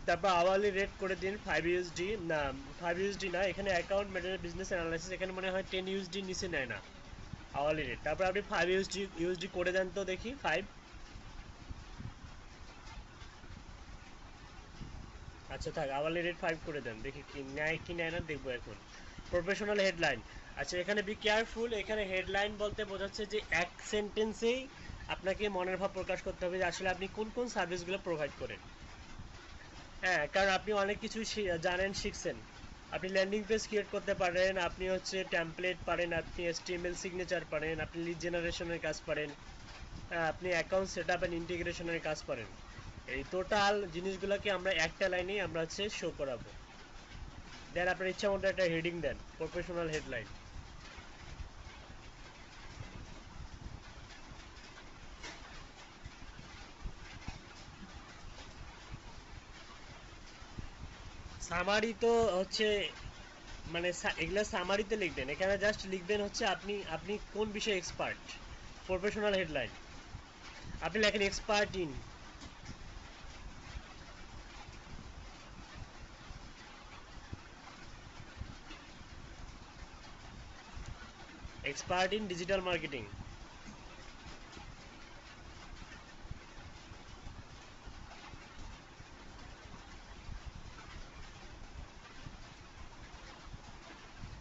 তারপর hourly rate করে দিন 5 USD না, 5 USD না, এখানে অ্যাকাউন্ট ম্যানেজার বিজনেস অ্যানালাইসিস এখানে মনে হয় 10 USD নিচে নেয় না আওয়ারলি রেট। তারপর আপনি 5 USD করে দেন তো দেখি 5। আচ্ছা থাক, আওয়ারলি রেট 5 করে দেন, দেখি কি নেয় কি নেয় না দেখবো এখন। প্রফেশনাল হেডলাইন, আচ্ছা এখানে বি কেয়ারফুল, এখানে হেডলাইন বলতে বোঝাচ্ছে যে এক সেন্টেন্সেই আপনাকে মনের ভাব প্রকাশ করতে হবে যে আসলে আপনি কোন কোন সার্ভিসগুলো প্রোভাইড করেন। হ্যাঁ, কারণ আপনি অনেক কিছুই জানেন, শিখছেন। আপনি ল্যান্ডিং পেজ ক্রিয়েট করতে পারেন, আপনি হচ্ছে টেমপ্লেট পারেন, আপনি HTML সিগনেচার পারেন, আপনি লিড জেনারেশনের কাজ পারেন, আপনি অ্যাকাউন্ট সেট আপ অ্যান্ড ইন্টিগ্রেশনের কাজ পারেন। এই টোটাল জিনিসগুলোকে আমরা একটা লাইনেই আমরা হচ্ছে শো করাবো। দেন আপনার ইচ্ছা মতো একটা হেডিং দেন, প্রফেশনাল হেডলাইন। সামারি তো হচ্ছে মানে এগুলা সামারিতে লিখবেন, এখানে জাস্ট লিখবেন হচ্ছে আপনি আপনি কোন বিষয়ে এক্সপার্ট। প্রফেশনাল হেডলাইন আপনি লেখেন expert in, expert in digital marketing,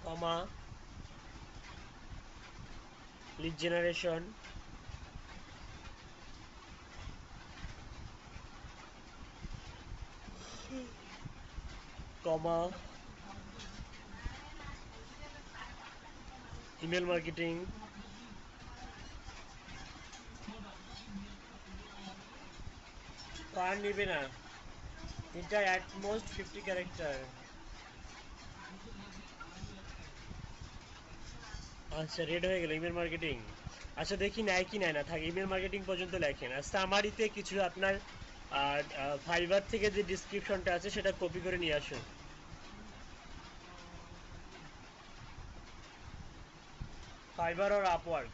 comma lead generation, comma email marketing. কার নিবে না, এটা অ্যাট মোস্ট 50 ক্যারেক্টার। আচ্ছা রেড হয়ে গেল ইমেল মার্কেটিং। আচ্ছা দেখি নেয় কি নেয় না, থাক ইমেল মার্কেটিং পর্যন্ত লেখেন। আর সামারিতে কিছু আপনার ফাইবার থেকে যে ডিসক্রিপশনটা আছে সেটা কপি করে নিয়ে আসুন। ফাইবার আর আপওয়ার্ক।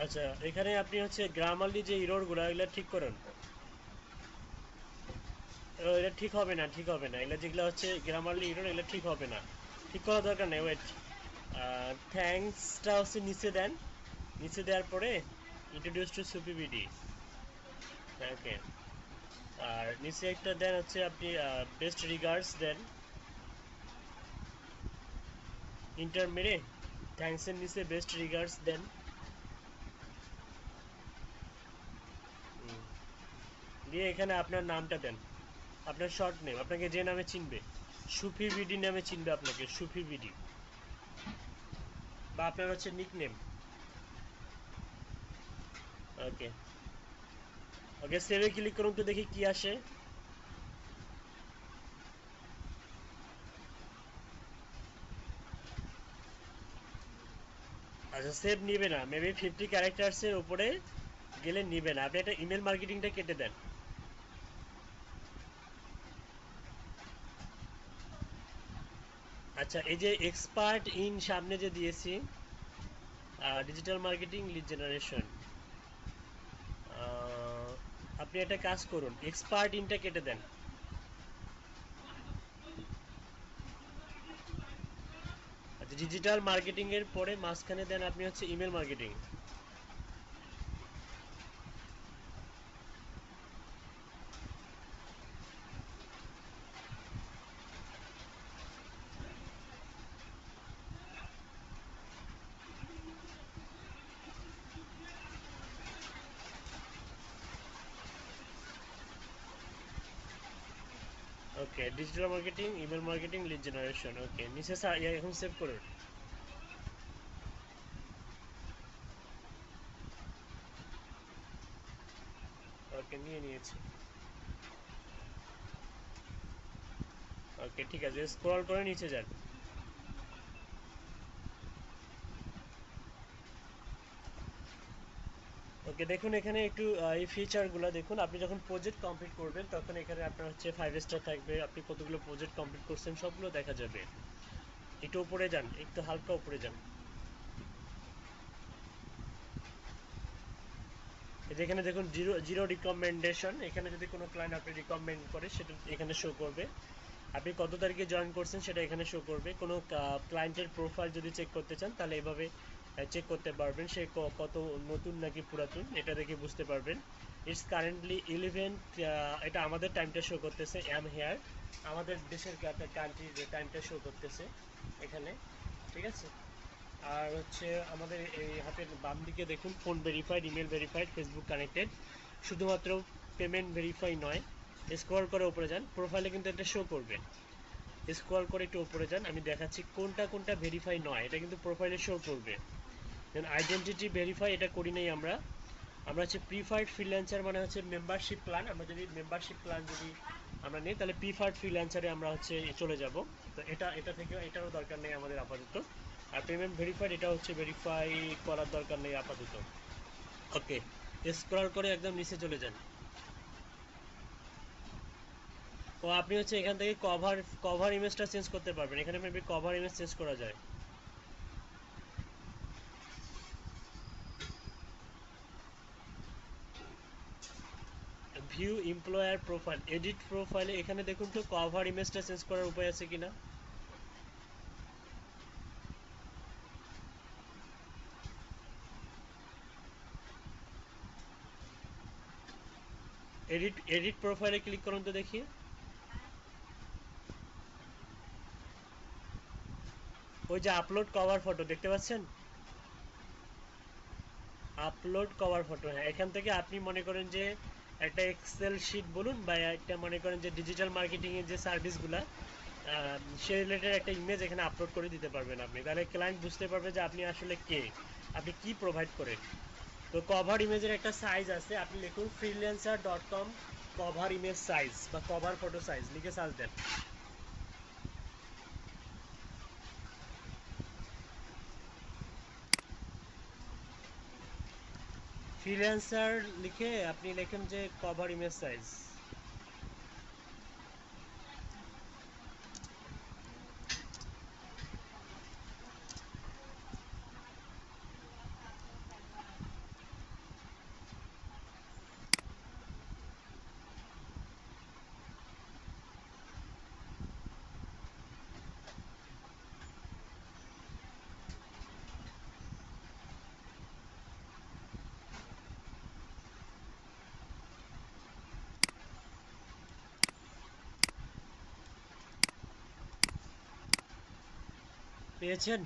আচ্ছা এখানে আপনি হচ্ছে গ্রামারলি যে ইরোরগুলো এগুলো ঠিক করেন। এটা ঠিক হবে না, ঠিক হবে না, এগুলো যেগুলো হচ্ছে গ্রামারলি ইরোর এগুলো ঠিক হবে না, ঠিক করার দরকার নেই। ওয়েট, থ্যাঙ্কসটা হচ্ছে নিচে দেন, নিচে দেওয়ার পরে ইন্ট্রোডিউস টু সুপিবিডি। ওকে, আর নিচে একটা দেন হচ্ছে আপনি বেস্ট রিগার্ডস দেন, ইন্টার মেরে থ্যাঙ্কসের নিচে বেস্ট রিগার্ডস দেন। দিয়ে এখানে আপনার নামটা দেন, আপনার শর্ট নেম, আপনাকে যে নামে চিনবে, সুফি বিডি নামে চিনবে আপনাকে, সুফি বিডি, বা আপনার হচ্ছে নিক নেম। ওকে, ওকে সেভে ক্লিক করুন তো দেখি কি আসে। আচ্ছা সেভ নিবে না, মেবি 50 ক্যারেক্টার্সের উপরে গেলে নিবে না। আপনি একটা ইমেল মার্কেটিংটা কেটে দেন। আচ্ছা এই যে এক্সপার্ট ইন সামনে যে দিয়েছি, ডিজিটাল মার্কেটিং লিড জেনারেশন, আপনি একটা কাজ করুন, এক্সপার্ট ইনটা কেটে দেন। আচ্ছা ডিজিটাল মার্কেটিং এর পরে মাঝখানে দেন আপনি হচ্ছে email marketing. Okay, digital marketing, email marketing, lead generation. Okay নিচে এখন সেভ করুন। ওকে নিয়ে নিয়েছি। ওকে ঠিক আছে, স্ক্রল করে নিচে যান। ওকে, দেখুন এখানে একটু এই ফিচারগুলো দেখুন। আপনি যখন প্রজেক্ট কমপ্লিট করবেন তখন এখানে আপনার হচ্ছে 5 স্টার থাকবে, আপনি কতগুলো প্রজেক্ট কমপ্লিট করছেন সবগুলো দেখা যাবে। একটু উপরে যান, একটু হালকা উপরে যান। যেখানে দেখুন জিরো জিরো রিকমেন্ডেশন, এখানে যদি কোনো ক্লায়েন্ট আপনি রিকমেন্ড করে সেটা এখানে শো করবে। আপনি কত তারিখে জয়েন করছেন সেটা এখানে শো করবে। কোনো ক্লায়েন্টের প্রোফাইল যদি চেক করতে চান তাহলে এভাবে চেক করতে পারবেন সে কত নতুন নাকি পুরাতন, এটা দেখে বুঝতে পারবেন। ইটস কারেন্টলি 11, এটা আমাদের টাইমটা শো করতেছে, অ্যাম হেয়ার আমাদের দেশের কান্ট্রির টাইমটা শো করতেছে এখানে, ঠিক আছে। আর হচ্ছে আমাদের এই হাতের বাম দিকে দেখুন phone verified, email verified, Facebook connected, শুধুমাত্র পেমেন্ট ভেরিফাই নয়। স্ক্রল করে উপরে যান, প্রোফাইলে কিন্তু এটা শো করবে। স্ক্রল করে একটু উপরে যান, আমি দেখাচ্ছি কোনটা কোনটা ভেরিফাই নয়, এটা কিন্তু প্রোফাইলে শো করবে। দেন আইডেন্টিটি ভেরিফাই এটা করি নাই আমরা। আমরা হচ্ছে প্রিফার্ড ফ্রিল্যান্সার মানে হচ্ছে মেম্বারশিপ প্ল্যান, আমরা যদি মেম্বারশিপ প্ল্যান যদি আমরা নিই তাহলে প্রিফার্ড ফ্রিল্যান্সারে আমরা হচ্ছে চলে যাব। তো এটা থেকে এটারও দরকার নেই আমাদের আপাতত। আর পেমেন্ট ভেরিফাইড এটা হচ্ছে ভেরিফাই করার দরকার নেই আপাতত। ওকে, স্ক্রল করে একদম নিচে চলে যান। ও আপনি হচ্ছে এখান থেকে কভার কভার ইমেজটা চেঞ্জ করতে পারবেন, এখানে মেবি কভার ইমেজ চেঞ্জ করা যায়। ভিউ এমপ্লয়ার প্রোফাইল, এডিট প্রোফাইলে এখানে দেখুন তো কভার ইমেজটা চেঞ্জ করার উপায় আছে কিনা। এডিট এডিট প্রোফাইলে ক্লিক করুন তো দেখি। ওই যে আপলোড কভার ফটো দেখতে পাচ্ছেন, আপলোড কভার ফটো, হ্যাঁ এখান থেকে আপনি মনে করেন যে একটা এক্সেল শিট বলুন বা একটা মনে করেন যে ডিজিটাল মার্কেটিং এর যে সার্ভিসগুলা সে রিলেটেড একটা ইমেজ এখানে আপলোড করে দিতে পারবেন আপনি, তাহলে ক্লায়েন্ট বুঝতে পারবে যে আপনি আসলে কে, আপনি কি প্রোভাইড করেন। তো কভার ইমেজের একটা সাইজ আছে, আপনি লিখুন freelancer.com কভার ইমেজ সাইজ বা কভার ফটো সাইজ লিখে সার্চ দেন। ফ্রিল্যান্সার লিখে আপনি লেখেন যে কভার ইমেজ সাইজ। পেয়েছেন?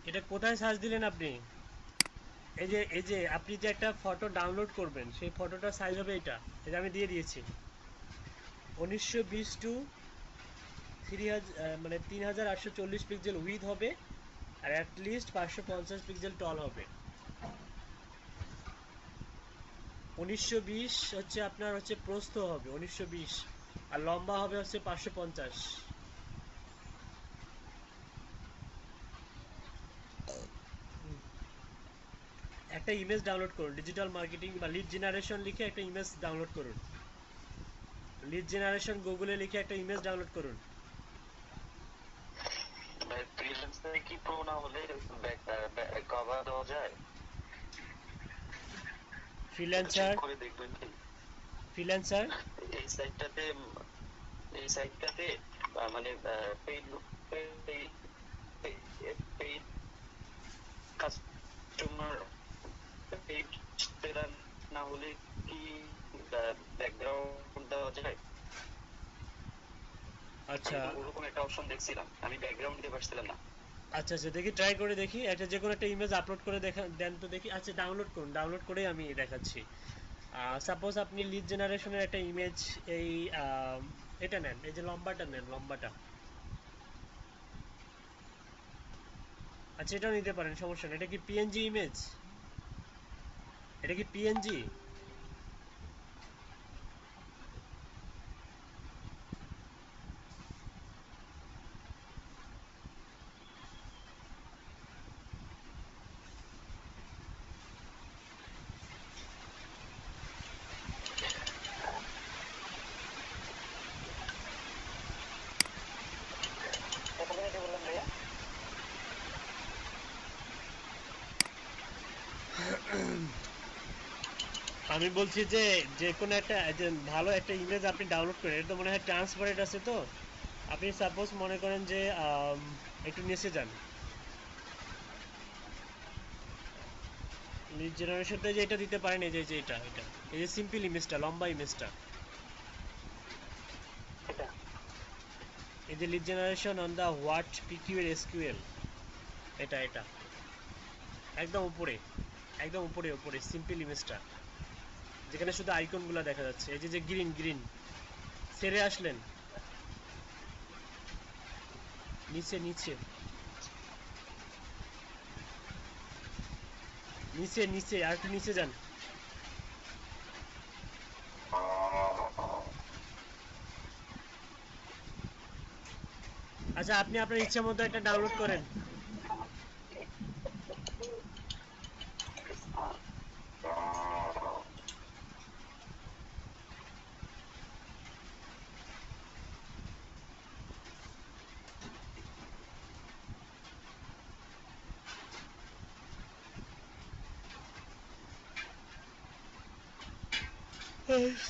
এটা কোথায় সার্চ দিলেন আপনি? এই যে আপনি যে একটা ফটো ডাউনলোড করবেন সেই ফটোটার সাইজ হবে এটা আমি দিয়ে দিয়েছি। 1920 টু 3000 মানে 3840 পিক্সেল উইথ হবে, আর অ্যাটলিস্ট 550 পিক্সেল টল হবে। 1920 হচ্ছে আপনার হচ্ছে প্রস্থ হবে 1920, আর লম্বা হবে হচ্ছে 550। একটা ইমেজ ডাউনলোড করুন, ডিজিটাল মার্কেটিং বা লিড জেনারেশন লিখে একটা ইমেজ ডাউনলোড করুন। লিড জেনারেশন গুগলে লিখে একটা ইমেজ ডাউনলোড করুন। ফ্রিল্যান্সারে কি প্রো না হলে কভার দেওয়া যায়? ফ্রিল্যান্সার, করে দেখবেন কি ফ্রিল্যান্সার এই সাইটটাতে, এই সাইটটাতে মানে paid paid customer, paid seller না হলে কি ব্যাকগ্রাউন্ড দেওয়া যায়? আচ্ছা ওরকম একটা অপশন দেখছিলাম, আমি ব্যাকগ্রাউন্ড দিতে পারছিলাম না। আচ্ছা আচ্ছা, দেখি ট্রাই করে দেখি, একটা যে কোনো একটা ইমেজ আপলোড করে দেখা দেন তো দেখি। আচ্ছা ডাউনলোড করুন, ডাউনলোড করে আমি দেখাচ্ছি। সাপোজ আপনি লিড জেনারেশনের একটা ইমেজ এই এটা নেন, এই যে লম্বাটা নেন, লম্বাটা। আচ্ছা এটাও নিতে পারেন, সমস্যা নেই। এটা কি পিএনজি ইমেজ? এটা কি পিএনজি? আমি বলছি যে যে কোনো একটা যে ভালো একটা ইমেজ আপনি ডাউনলোড করেন, এটা তো মনে হয় ট্রান্সপারেন্ট আছে, তো আপনি সাপোজ মনে করেন যে একটু নিচে যান, লিড জেনারেশনটা যে এটা দিতে পারেন, এই যে এটা এটা এই যে সিম্পল ইমেজটা, লম্বা ইমেজটা, এটা এই যে lead generation on the what PQL SQL, এটা এটা একদম উপরে, একদম উপরে উপরে সিম্পল ইমেজটা, যেখানে শুধু আইকনগুলো দেখা যাচ্ছে, এই যে যে গ্রিন গ্রিন, সেরে আসলেন নিচে নিচে নিচে নিচে আর একটু নিচে যান। আচ্ছা, আপনি আপনার ইচ্ছা মতো একটা ডাউনলোড করেন।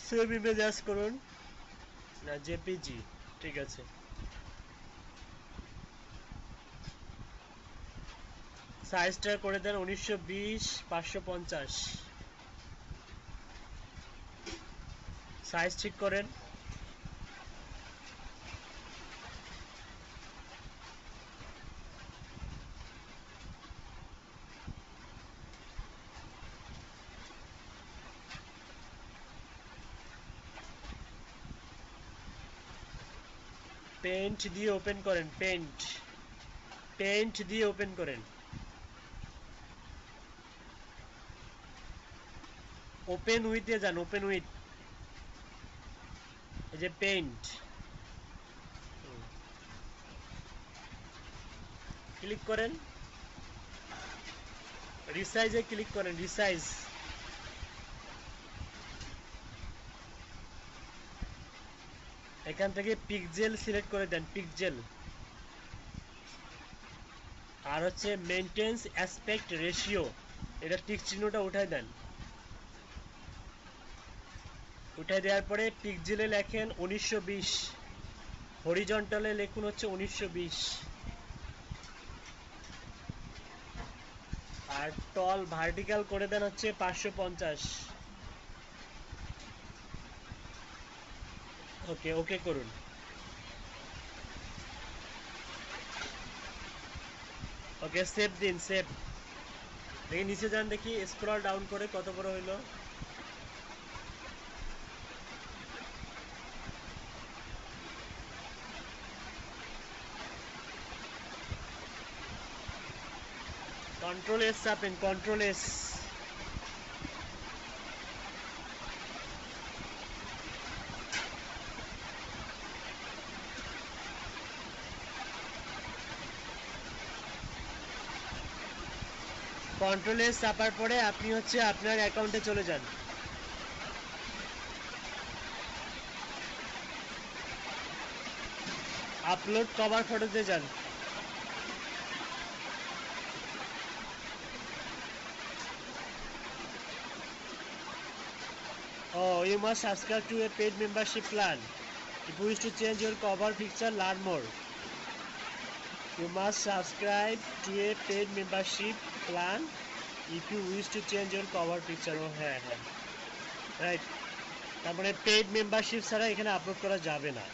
সেভ ইমেজ অ্যাজ করুন না জেপিজি, ঠিক আছে। সাইজটা করে দেন 1920 x 550, সাইজ ঠিক করেন। পেইন্ট দিয়ে ওপেন করেন, পেইন্ট পেইন্ট দিয়ে ওপেন করেন, ওপেন উইথে যান, ওপেন উইথ, এই যে পেইন্ট, ক্লিক করেন, রিসাইজে ক্লিক করেন, রিসাইজ, এখান থেকে পিক্সেল সিলেক্ট করে দেন, পিক্সেল, আর হচ্ছে মেইনটেন্স অ্যাসপেক্ট রেশিও, এটা টিক চিহ্নটা উঠাই দেন, উঠাই দেওয়ার পরে পিক্সেলে লেখেন 1920, হরিজন্টালে লিখুন হচ্ছে 1920, আর টল ভার্টিক্যাল করে দেন হচ্ছে 550। ওকে ওকে করুন। ওকে সেভ দিন, সেভ। দেখি নিচে যান, দেখি স্ক্রল ডাউন করে কত বড় হইলো। কন্ট্রোল এস চাপেন, কন্ট্রোল এস, কন্ট্রোল এস চাপার পরে আপনি হচ্ছে আপনার অ্যাকাউন্টে চলে যান, আপলোড কভার ফটোতে যান, oh you must subscribe to a paid membership plan if you wish to change your cover picture, learn more. You must subscribe to a paid membership plan if you wish to change your cover picture. Oh হ্যাঁ হ্যাঁ right, তারপরে paid membership ছাড়া এখানে upload করা যাবে না।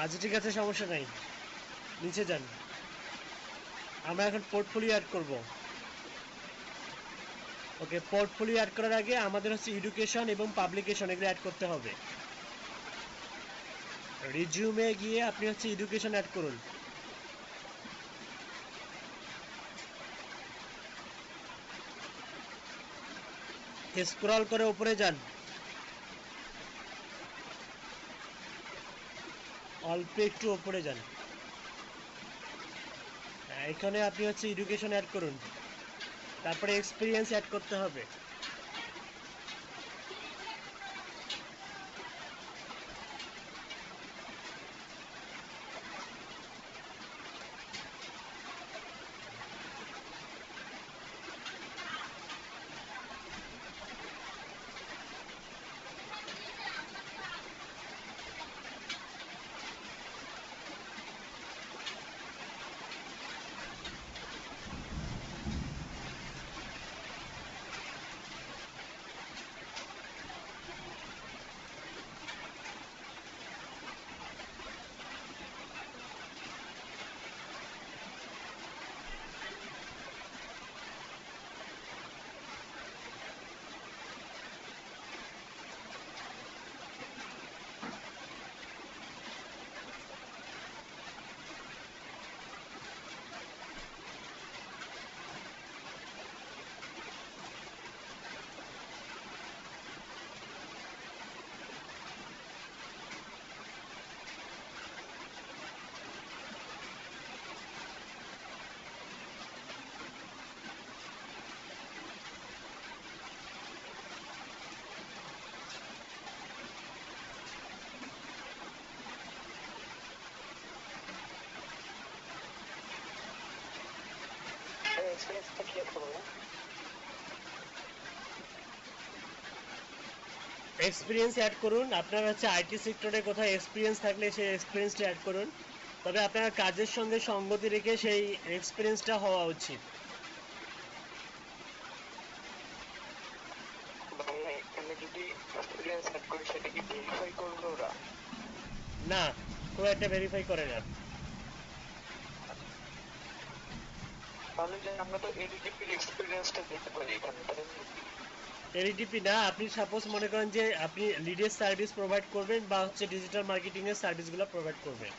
আচ্ছা ঠিক আছে, সমস্যা নাই, নিচে যান। আমরা এখন পোর্টফোলিও অ্যাড করব। ওকে, পোর্টফোলিও অ্যাড করার আগে আমাদের হচ্ছে এডুকেশন এবং পাবলিকেশন এগুলো অ্যাড করতে হবে। রিজিউমে গিয়ে আপনি হচ্ছে এডুকেশন অ্যাড করুন, স্ক্রল করে উপরে যান, অল্প একটু উপরে যান, এখানে আপনি হচ্ছে এডুকেশন অ্যাড করুন, তারপরে এক্সপিরিয়েন্স অ্যাড করতে হবে। কি আছে বলো? এক্সপিরিয়েন্স অ্যাড করুন। আপনার হচ্ছে আইটি সেক্টরে কোথায় এক্সপিরিয়েন্স থাকলে সেই এক্সপিরিয়েন্সটা অ্যাড করুন। তবে আপনার কাজের সঙ্গে সঙ্গতি রেখে সেই এক্সপিরিয়েন্সটা হওয়া উচিত। ভাইয়া এখানে যদি এক্সপিরিয়েন্স সেট করি সেটা কি ভেরিফাই করবে ওরা? না, খুব একটা ভেরিফাই করে না। তাহলে যে আমরা তো এডিটিপির এক্সপিরিয়েন্সটা দিতে পারি এখানে, তাই না? এলইডিপি না, আপনি সাপোজ মনে করেন যে আপনি লিডের সার্ভিস প্রোভাইড করবেন বা হচ্ছে ডিজিটাল মার্কেটিং এর সার্ভিসগুলো প্রোভাইড করবেন।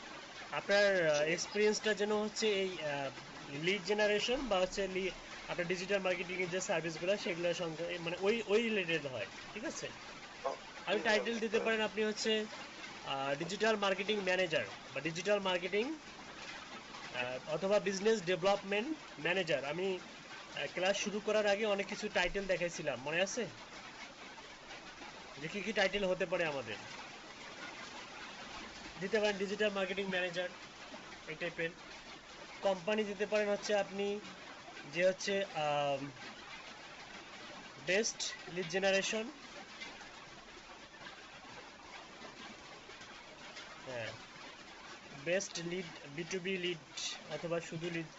আপনার এক্সপিরিয়েন্সটা যেন হচ্ছে এই লিড জেনারেশন বা হচ্ছে আপনার ডিজিটাল মার্কেটিং এর যে সার্ভিসগুলো সেগুলোর সঙ্গে মানে ওই রিলেটেড হয়, ঠিক আছে? আপনি টাইটেল দিতে পারেন, আপনি হচ্ছে ডিজিটাল মার্কেটিং ম্যানেজার বা ডিজিটাল মার্কেটিং অথবা বিজনেস ডেভেলপমেন্ট ম্যানেজার। আমি ক্লাস শুরু করার আগে অনেক কিছু টাইটেল দেখাইছিলাম, মনে আছে যে কী কী টাইটেল হতে পারে আমাদের? দিতে পারেন ডিজিটাল মার্কেটিং ম্যানেজার এই টাইপের। কোম্পানি দিতে পারেন হচ্ছে আপনি যে হচ্ছে বেস্ট লিড জেনারেশন, হ্যাঁ বেস্ট লিড বি2বি লিড অথবা শুধু লিড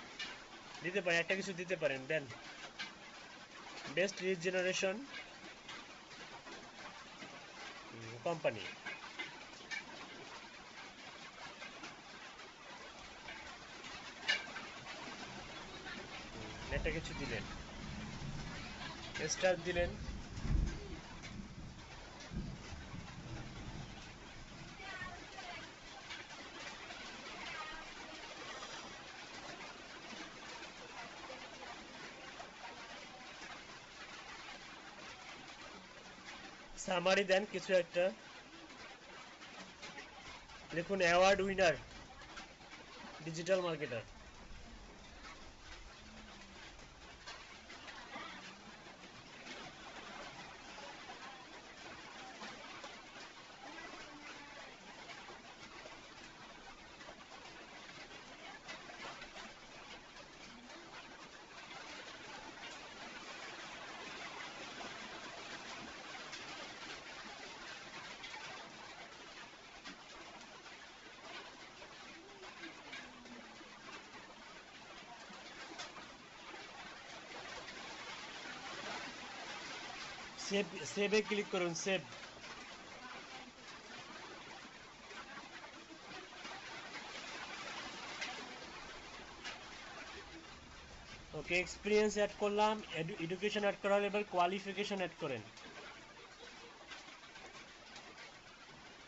দিতে পারেন, একটা কিছু দিতে পারেন। দেন বেস্ট লিড জেনারেশন কোম্পানি, একটা কিছু দিলেন, স্টার দিলেন। সামারি দেন কিছু একটা, লিখুন award winner digital marketer. Save, সেভে ক্লিক করুন, সেভ। ওকে, এক্সপিরিয়েন্স অ্যাড করলাম, এডুকেশন অ্যাড করা হলে এবার কোয়ালিফিকেশন অ্যাড করেন।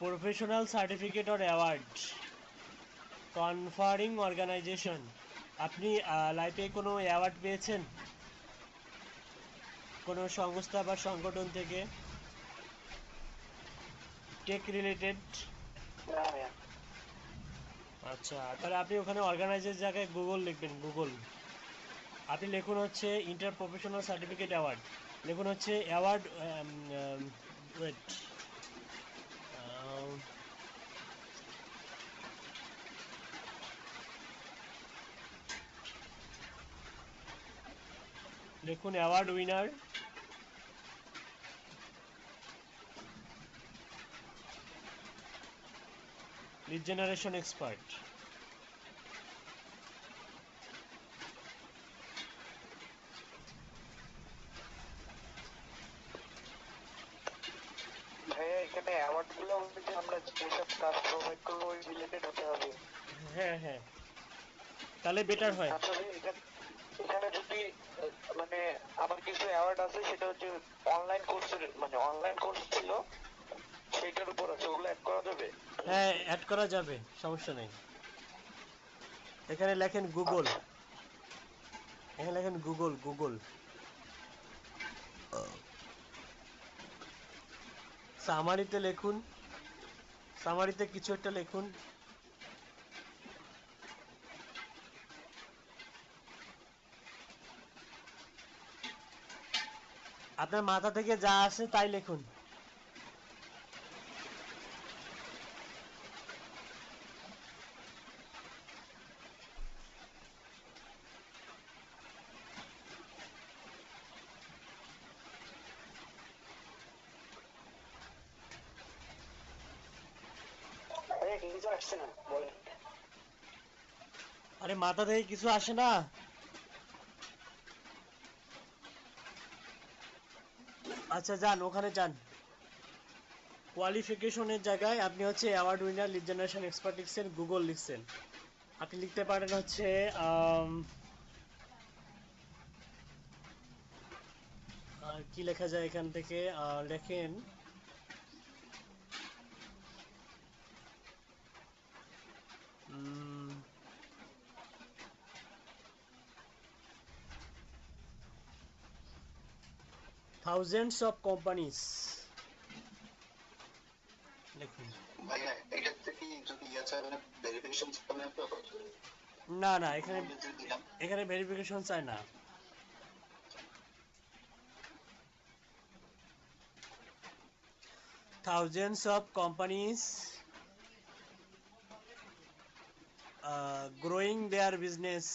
Professional certificate or award conferring organization, আপনি লাইফে কোনো অ্যাওয়ার্ড পেয়েছেন কোনো সংস্থা বা সংগঠন থেকে টেক রিলেটেড? না ভাইয়া। আচ্ছা, তাহলে আপনি ওখানে অর্গানাইজের জায়গায় গুগল লিখবেন, গুগল। আপনি লিখুন হচ্ছে ইন্টার প্রফেশনাল সার্টিফিকেট অ্যাওয়ার্ড, লিখুন হচ্ছে অ্যাওয়ার্ড, ওয়েট, লিখুন award winner lead generation expert. ভাইয়া এখানে অ্যাওয়ার্ড গুলো হচ্ছে আমরা যেসব কাজ প্রোভাইড করবো ওই রিলেটেড হতে হবে। হ্যাঁ হ্যাঁ, তাহলে বেটার হয়। আসলে এখানে যদি মানে আমার কিছু অ্যাওয়ার্ড আছে সেটা হচ্ছে অনলাইন কোর্সের, মানে অনলাইন কোর্স ছিল সেটার উপর আছে, ওগুলো অ্যাড করা যাবে? হ্যাঁ, অ্যাড করা যাবে, সমস্যা নেই। এখানে লেখেন গুগল, আচ্ছা। এখানে লেখেন গুগল, গুগল সামারিতে লিখুন, সামারিতে কিছু একটা লিখুন। আপনার মাথা থেকে যা আসে তাই লিখুন। কিছু আসছে না বলেন। আরে মাথা থেকে কিছু আসে না। আচ্ছা যান, ওখানে যান। কোয়ালিফিকেশনের জায়গায় আপনি হচ্ছে award winner lead generation expert লিখছেন, গুগল লিখছেন। আপনি লিখতে পারেন হচ্ছে কি লেখা যায় এখান থেকে, লেখেন থাউজেন্ডস অফ কোম্পানিজ লিখুন। ভাইয়া এটা থেকে যদি ভেরিফিকেশন করলে তো না না, এখানে দিলাম এখানে ভেরিফিকেশন চাই না। thousands of companies growing their business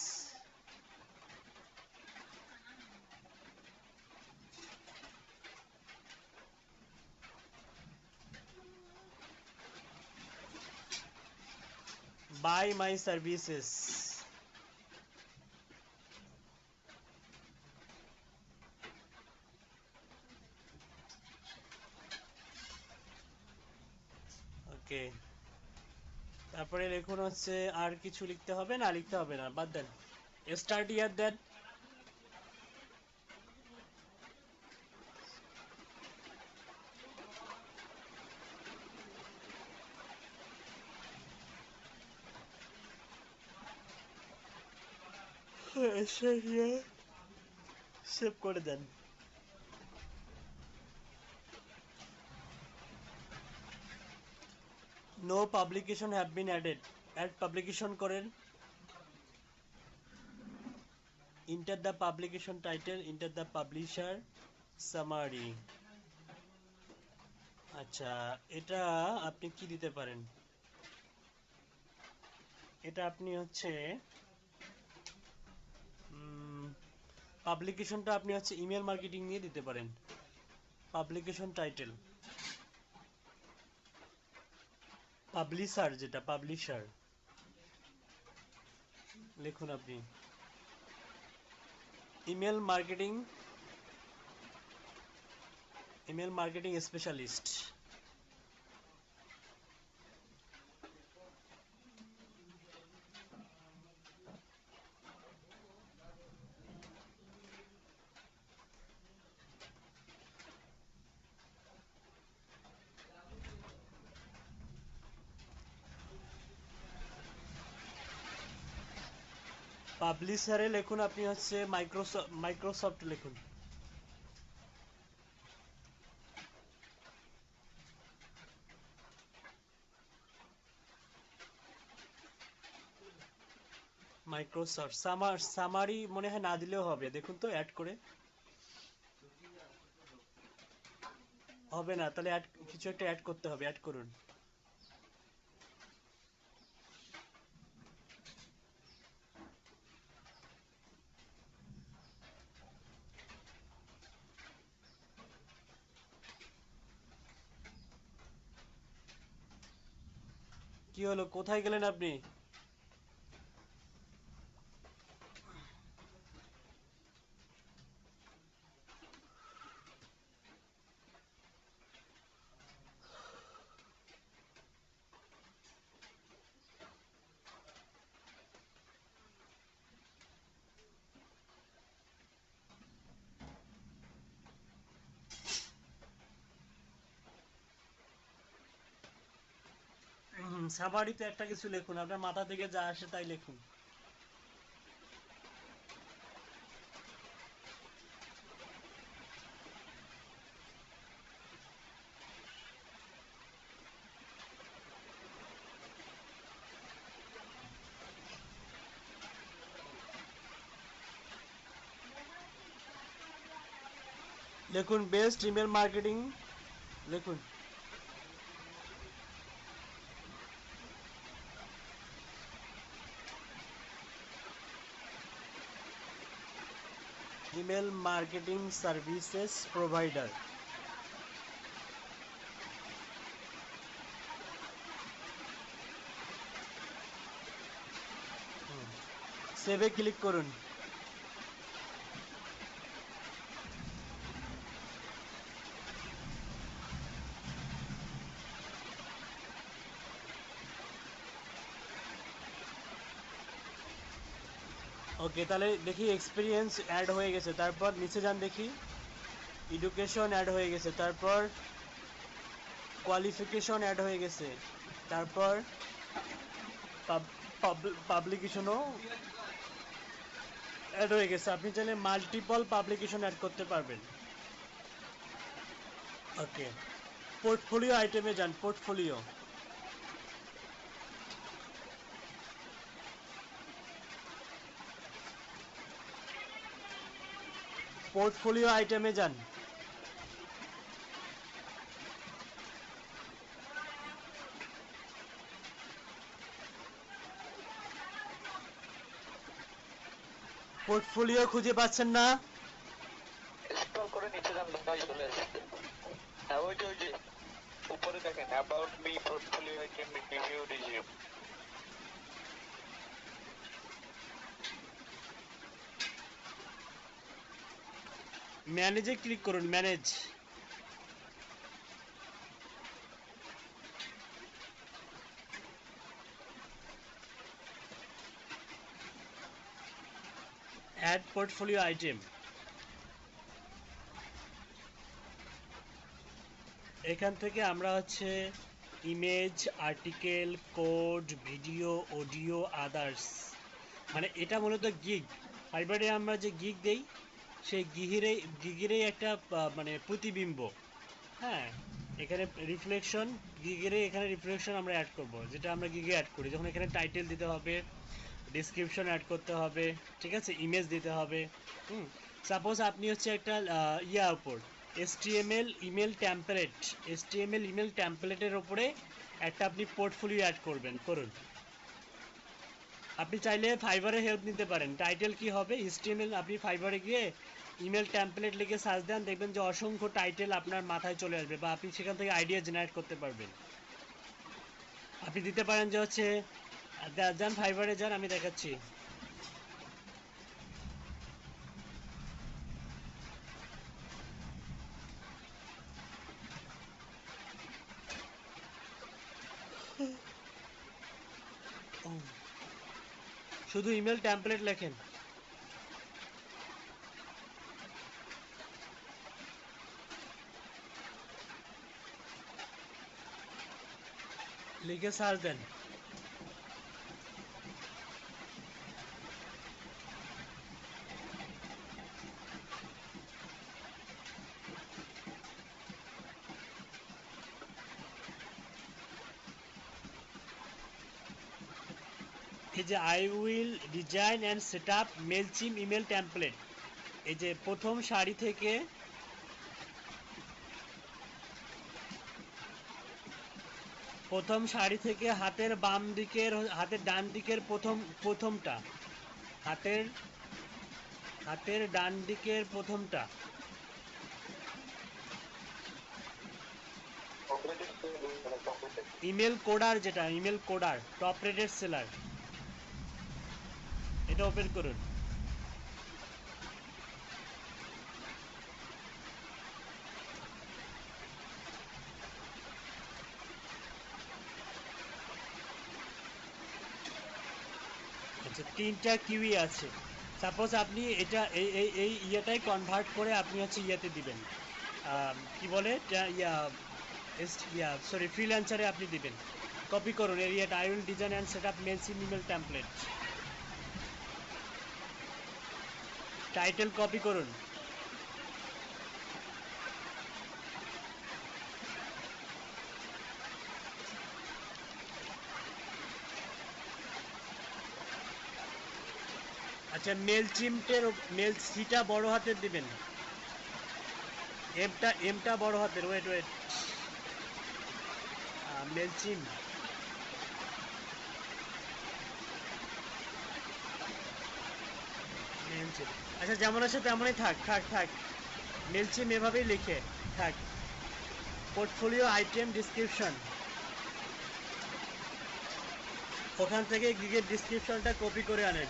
buy my services. ওকে, তারপরে লিখুন হচ্ছে, আর কিছু লিখতে হবে না, লিখতে হবে না, বাদ দেন। স্টার্ট ইয়ার দেন। সেভ করে দেন। No publication have been added, add publication করেন। Enter the publication title, enter the publisher summary. আচ্ছা, এটা আপনি কি দিতে পারেন, এটা আপনি হচ্ছে পাবলিকেশনটা আপনি হচ্ছে ইমেল মার্কেটিং নিয়ে দিতে পারেন। পাবলিকেশন টাইটেল, পাবলিশার, যেটা পাবলিশার লিখুন আপনি। Email marketing, email marketing specialist. পাবলিশারে লিখুন আপনি হচ্ছে মাইক্রোসফট লিখুন। মাইক্রোসফট সামারি মনে হয় না দিলেও হবে, দেখুন তো অ্যাড করে। হবে না, তাহলে কিছু একটা অ্যাড করতে হবে, অ্যাড করুন। কি হলো, কোথায় গেলেন আপনি? সামারিতে একটা কিছু লিখুন, আপনার মাথা থেকে যা আসে তাই লিখুন। লিখুন বেস্ট ইমেল মার্কেটিং, লিখুন। Email marketing services provider. সেভে ক্লিক করুন। ওকে, তাহলে দেখি এক্সপিরিয়েন্স অ্যাড হয়ে গেছে, তারপর নিচে যান দেখি, এডুকেশন অ্যাড হয়ে গেছে, তারপর কোয়ালিফিকেশন অ্যাড হয়ে গেছে, তারপর পাবলিকেশনও অ্যাড হয়ে গেছে। আপনি চাইলে মাল্টিপল পাবলিকেশন অ্যাড করতে পারবেন। ওকে, পোর্টফোলিও আইটেমে যান, পোর্টফোলিও। পোর্টফোলিও আইটেমে যান। পোর্টফোলিও খুঁজে পাচ্ছেন না? স্ক্রল করে নিচে যান, ভাই চলে আসছে। হ্যাঁ, ওই যে উপরে দেখেন about me, portfolio item, review, resume. ম্যানেজে ক্লিক করুন, ম্যানেজ। Add portfolio item. এখান থেকে আমরা হচ্ছে image, article, code, video, audio, others, মানে এটা মূলত গিগ। ফাইবারে আমরা যে গিগ দেই সেই গিগেরই একটা মানে প্রতিবিম্ব। হ্যাঁ, এখানে রিফ্লেকশন, গিগেরই এখানে রিফ্লেকশন আমরা অ্যাড করব, যেটা আমরা গিগে অ্যাড করি। যখন এখানে টাইটেল দিতে হবে, ডিসক্রিপশন অ্যাড করতে হবে, ঠিক আছে, ইমেজ দিতে হবে। সাপোজ আপনি হচ্ছে একটা উপর HTML ইমেল টেমপ্লেটের ওপরে একটা আপনি পোর্টফোলিও অ্যাড করুন। আপনি চাইলে ফাইবারে হেল্প নিতে পারেন। টাইটেল কি হবে, HTML, আপনি ফাইবারে গিয়ে ইমেল টেমপ্লেট লিখে সার্চ দেন, দেখবেন যে অসংখ্য টাইটেল আপনার মাথায় চলে আসবে, বা আপনি সেখান থেকে আইডিয়া জেনারেট করতে পারবেন। আপনি দিতে পারেন যে হচ্ছে, যান ফাইবারে যান, আমি দেখাচ্ছি। শুধু ইমেল টেমপ্লেট লেখেন, লিখে সার্চ দেন। এই যে I will design and set up Mailchimp email template, এই যে প্রথম সারি থেকে হাতের বাম দিকের, হাতের ডান দিকের প্রথমটা, হাতের ডান দিকের প্রথমটা, ইমেল কোডার, যেটা email coder top rated seller, এটা ওপেন করুন। আচ্ছা, 3টা কিউই আছে। সাপোজ আপনি এটা এই ইয়েটাই কনভার্ট করে আপনি হচ্ছে ইয়েতে দিবেন, কি বলে, সরি, ফ্রিল্যান্সারে আপনি দিবেন। কপি করুন এরিয়াটা, I will design and set up Mailchimp email template, title copy করুন। আচ্ছা, মেল সিটা বড় হাতের দিবেন, এমটা বড় হাতের, ওয়েট, মেলচিম, আচ্ছা, যেমন আছে তেমনই থাক, মেলচিম এভাবেই লিখে থাক। পোর্টফোলিও আইটেম ডিসক্রিপশন, ওখান থেকে গিগের ডিসক্রিপশনটা কপি করে আনেন।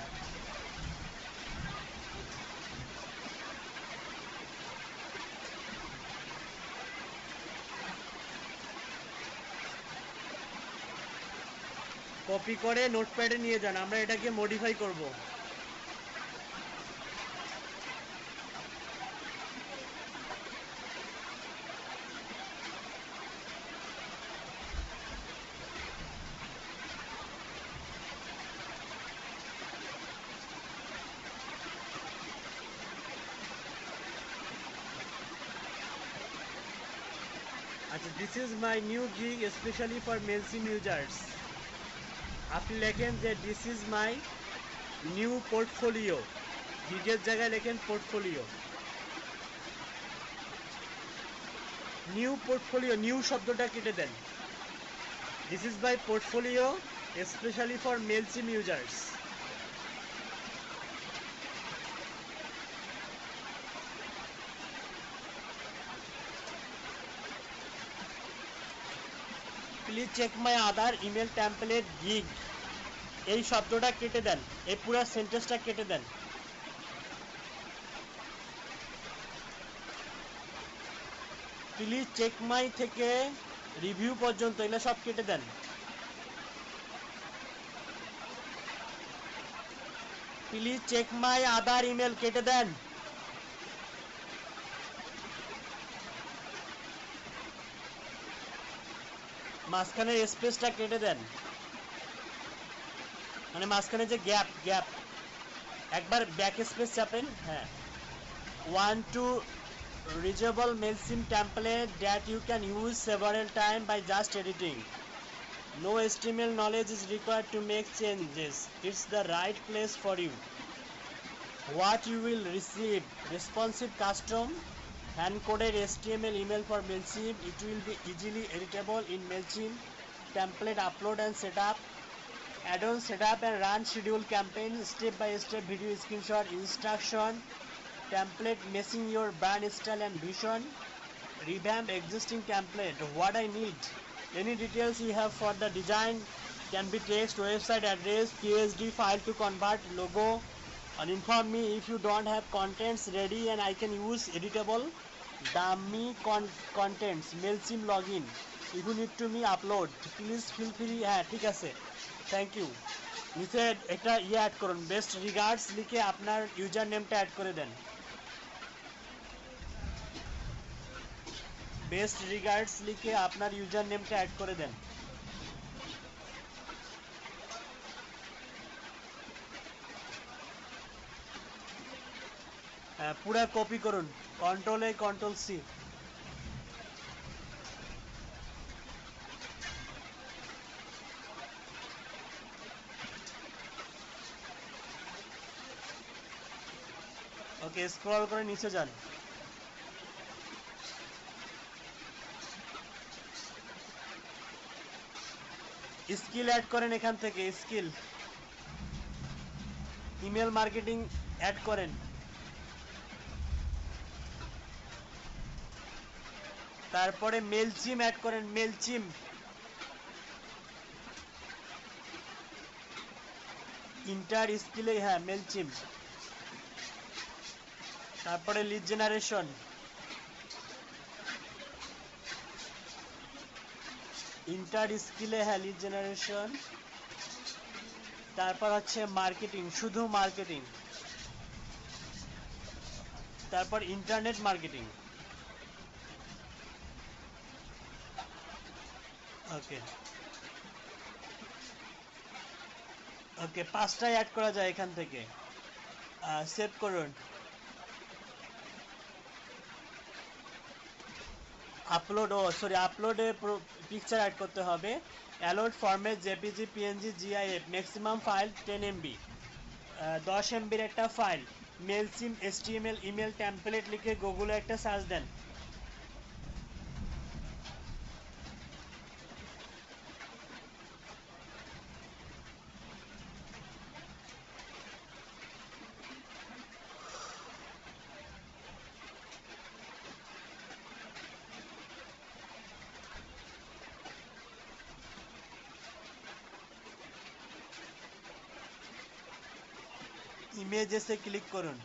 কপি করে নোটপ্যাডে নিয়ে যান, আমরা এটাকে মডিফাই করব। আচ্ছা, this is my new gig specially for Mailchimp users. আপনি লেখেন যে this is my new portfolio, গিগের জায়গায় লেখেন পোর্টফোলিও। নিউ পোর্টফোলিও, নিউ শব্দটা কেটে দেন। This is my portfolio specially for Mailchimp users. Please check my other email template gig, এই শব্দটা কেটে দেন, এই পুরো সেন্টেন্সটা কেটে দেন। প্লিজ চেক মাই থেকে রিভিউ পর্যন্ত এগুলো সব কেটে দেন। Please check my other email কেটে দেন। মাঝখানের স্পেসটা কেটে দেন, মানে মাঝখানে যে গ্যাপ গ্যাপ, একবার ব্যাক স্পেস চাপেন। হ্যাঁ, 1 to reachable MailChimp template that you can use several times by just editing. No HTML knowledge is required to make changes. It's the right place for you. What you will receive: responsive custom hand-coded HTML email for MailChimp. It will be easily editable in MailChimp template upload and setup. Add-on setup and run schedule campaign, step-by-step video screenshot instruction, template matching your brand style and vision, revamp existing template. What I need: any details you have for the design can be text, website address, PSD file to convert, logo, and inform me if you don't have contents ready and I can use editable dummy contents. MailChimp login if you need to me upload, please feel free. হ্যাঁ ঠিক আছে, thank you. নিচে একটা add করুন, best regards লিখে আপনার user নেমটা add করে দেন। বেস্ট রিগার্ডস লিখে আপনার ইউজার নেমটা অ্যাড করে দেন। পুরা কপি করুন, কন্ট্রোল এ কন্ট্রোল সি। ওকে, স্ক্রল করে নিচে যান। স্কিল অ্যাড করেন, এখান থেকে স্কিল, ইমেল মার্কেটিং অ্যাড করেন। তারপরে মেলচিম অ্যাড করেন, মেলচিম। ইন্টার স্কিলে হ্যাঁ মেলচিম। তারপরে লিড জেনারেশন, ইন্টার স্কিলে হ্যাঁ লিড জেনারেশন। তারপর হচ্ছে মার্কেটিং, শুধু মার্কেটিং। তারপর ইন্টারনেট মার্কেটিং। ওকে ওকে, পাঁচটায় অ্যাড করা যায় এখান থেকে। সেভ করুন। আপলোড, ও সরি, আপলোডে পিকচার অ্যাড করতে হবে। Allowed format JPG, PNG, GIF, maximum file 10 MB, 10 MBর একটা ফাইল। মেলচিম HTML ইমেল টেমপ্লেট লিখে গুগলে একটা সার্চ দেন। ইমেজেসে ক্লিক করুন,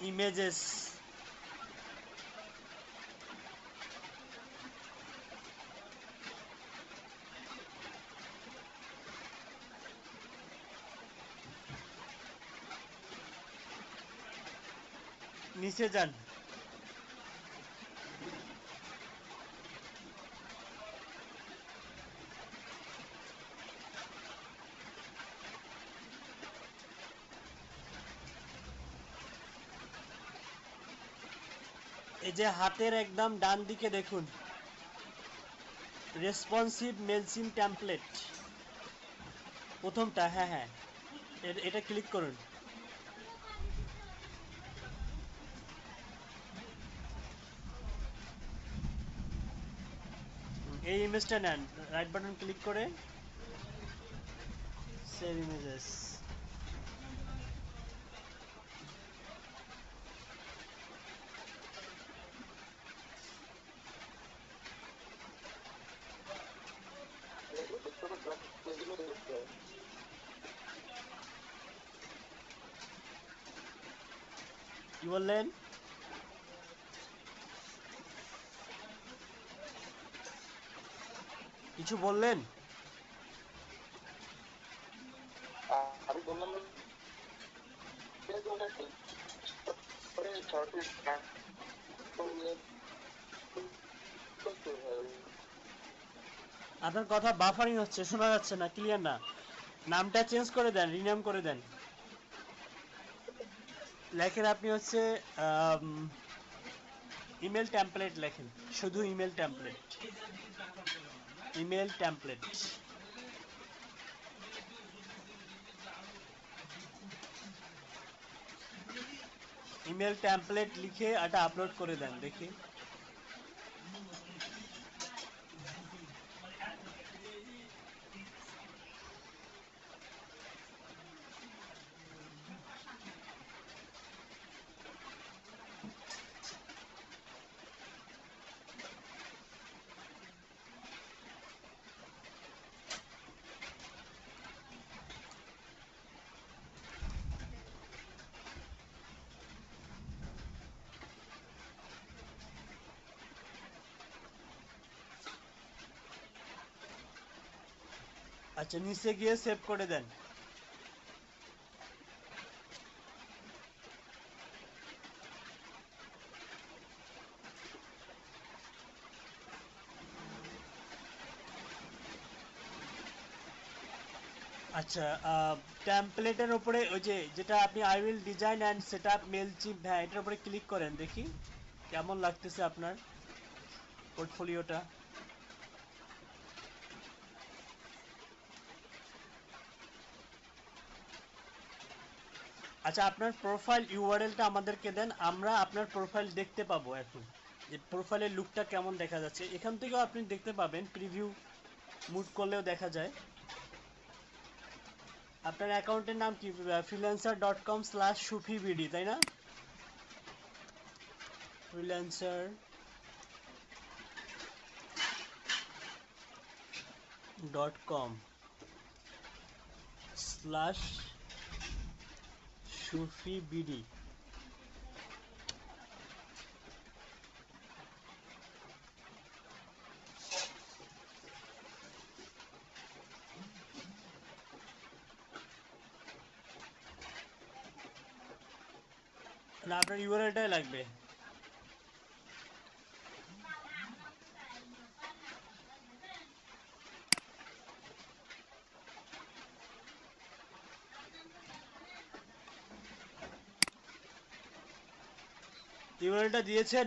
ইমেজেস। নিচে যান। এই যে হাতের একদম ডান দিকে দেখুন, রেসপন্সিভ মেলসিম টেমপ্লেট, প্রথমটা। হ্যাঁ হ্যাঁ, এটা ক্লিক করুন। এই ইমেজটা নেন, রাইট বাটন ক্লিক করে সেভ ইমেজেস। কি বললেন? কিছু বললেন? আমি বললাম আপনার কথা বাফারিং হচ্ছে, শোনা যাচ্ছে না, ক্লিয়ার না। নামটা চেঞ্জ করে দেন, রিনেম করে দেন। লেখেন আপনি হচ্ছে ইমেল টেমপ্লেট লেখেন, শুধু email template, email template. Email template লিখে এটা আপলোড করে দেন দেখি। আচ্ছা, নিচে গিয়ে সেভ করে দেন। আচ্ছা, টেমপ্লেটের উপরে ওই যে যেটা আপনি I will design and set up Mailchimp, হ্যাঁ এটার উপরে ক্লিক করেন দেখি কেমন লাগতেছে আপনার পোর্টফোলিওটা। আচ্ছা, আপনার প্রোফাইল ইউআরএলটা আমাদেরকে দেন, আমরা আপনার প্রোফাইল দেখতে পাবো এখন, যে প্রোফাইলের লুকটা কেমন দেখা যাচ্ছে। এখান থেকেও আপনি দেখতে পাবেন, প্রিভিউ মুড করলেও দেখা যায়। আপনার অ্যাকাউন্টের নাম কি? freelancer.com/shufibd, তাই না? freelancer.com/shufibd। না, আপনার ইউআরএলটাই লাগবে। ইউআরএলটা দিয়েছেন?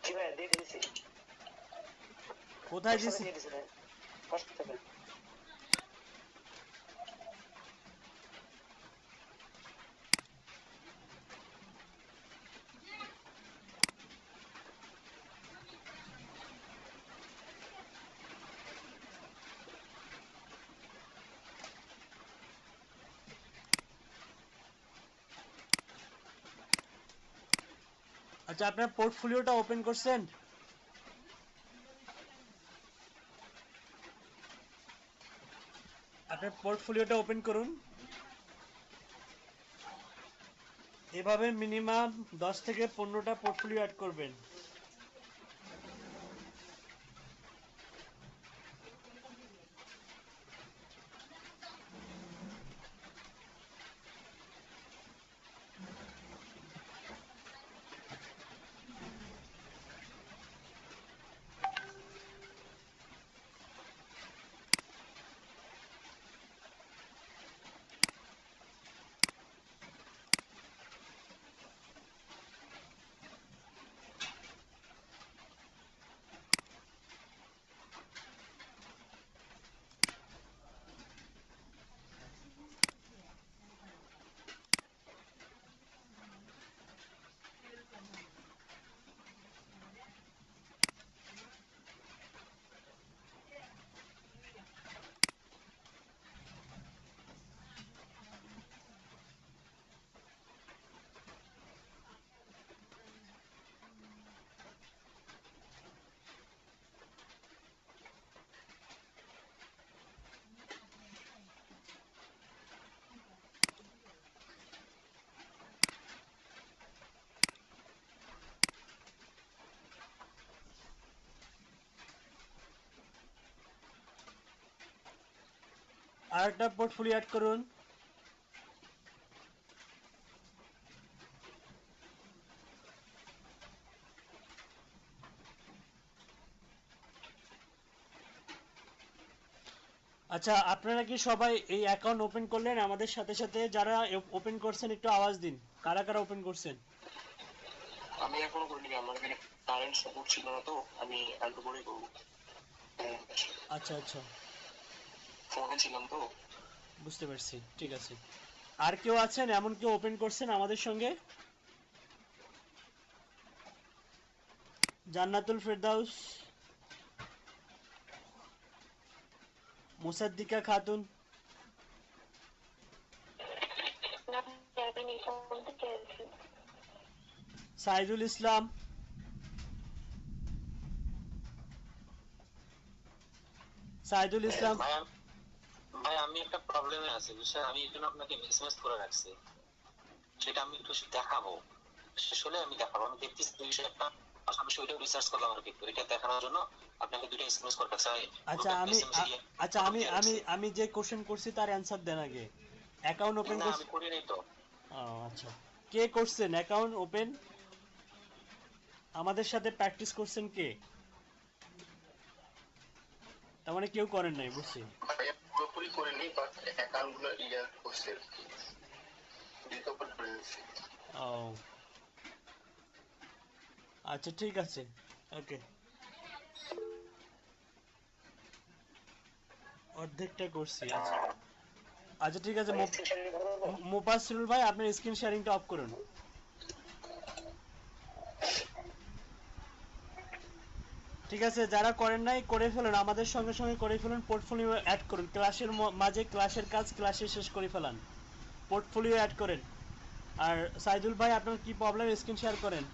জি ভাই দিয়ে দিয়েছি। কোথায় দিয়েছেন? দিয়ে দিয়েছি ভাই, ফার্স্ট থেকে। আচ্ছা, আপনার পোর্টফোলিওটা ওপেন করছেন? আপনার পোর্টফোলিওটা ওপেন করুন। এভাবে মিনিমাম 10 থেকে 15টা পোর্টফোলিও অ্যাড করবেন। আরেকটা পোর্টফোলিও অ্যাড করুন। আচ্ছা, আপনারা কি সবাই এই অ্যাকাউন্ট ওপেন করলেন? আমাদের সাথে সাথে যারা ওপেন করছেন একটু আওয়াজ দিন, কারা কারা ওপেন করছেন? আমি এখনো করিনি, আমার এখানে কারেন্ট সাপোর্ট ছিল না, তো আমি একটু পরে করবো। আচ্ছা আচ্ছা, ফোনে ছিলাম তো। বুঝতে পারছি, ঠিক আছে। আর কেউ আছেন এমন কেউ ওপেন করছেন আমাদের সঙ্গে? জান্নাতুল ফেরদাউস, মুসাদ্দিকা খাতুন, সাইদুল ইসলাম, সাইদুল ইসলাম। ভাই ভাই আমি একটা প্রবলেমে আছি বুঝছেন, আমি এই জন্য আপনাকে এসএমএস করে রাখছি, সেটা আমি একটু দেখাবো, শেষ হলে আমি দেখাবো। আমি দেখতেছি এই বিষয়টা, আমি ওইটাও রিসার্চ করলাম আর কি, এটা দেখানোর জন্য আপনাকে দুটো এসএমএস করে রাখছি। আচ্ছা আমি যে কোশ্চেন করছি তার অ্যানসার দেন আগে। অ্যাকাউন্ট ওপেন না করছি। আমি করি নাই তো। আচ্ছা, কে করছেন অ্যাকাউন্ট ওপেন? আমাদের সাথে প্র্যাকটিস করছেন কে? তার মানে কেউ করেন নাই, বুঝছি। ভাই পুরোপুরি করিনি, বাট অ্যাকাউন্ট গুলো ইয়া করছে, রিকভার করে নিচ্ছি। ও আচ্ছা, ঠিক আছে, ওকে। অর্ধেকটা করছি, আচ্ছা আচ্ছা, ঠিক আছে। মুপাসসিরুল ভাই, আপনার স্ক্রিন শেয়ারিংটা অফ করুন। ঠিক আছে, যারা করেন নাই করে ফেলুন, আমাদের সঙ্গে সঙ্গে করে ফেলুন। পোর্টফোলিও অ্যাড করুন, ক্লাসের মাঝে ক্লাসের কাজ ক্লাসে শেষ করে ফেলান। পোর্টফোলিও অ্যাড করেন। আর সাইদুল ভাই, আপনার কি প্রবলেম? স্ক্রিন শেয়ার করেন।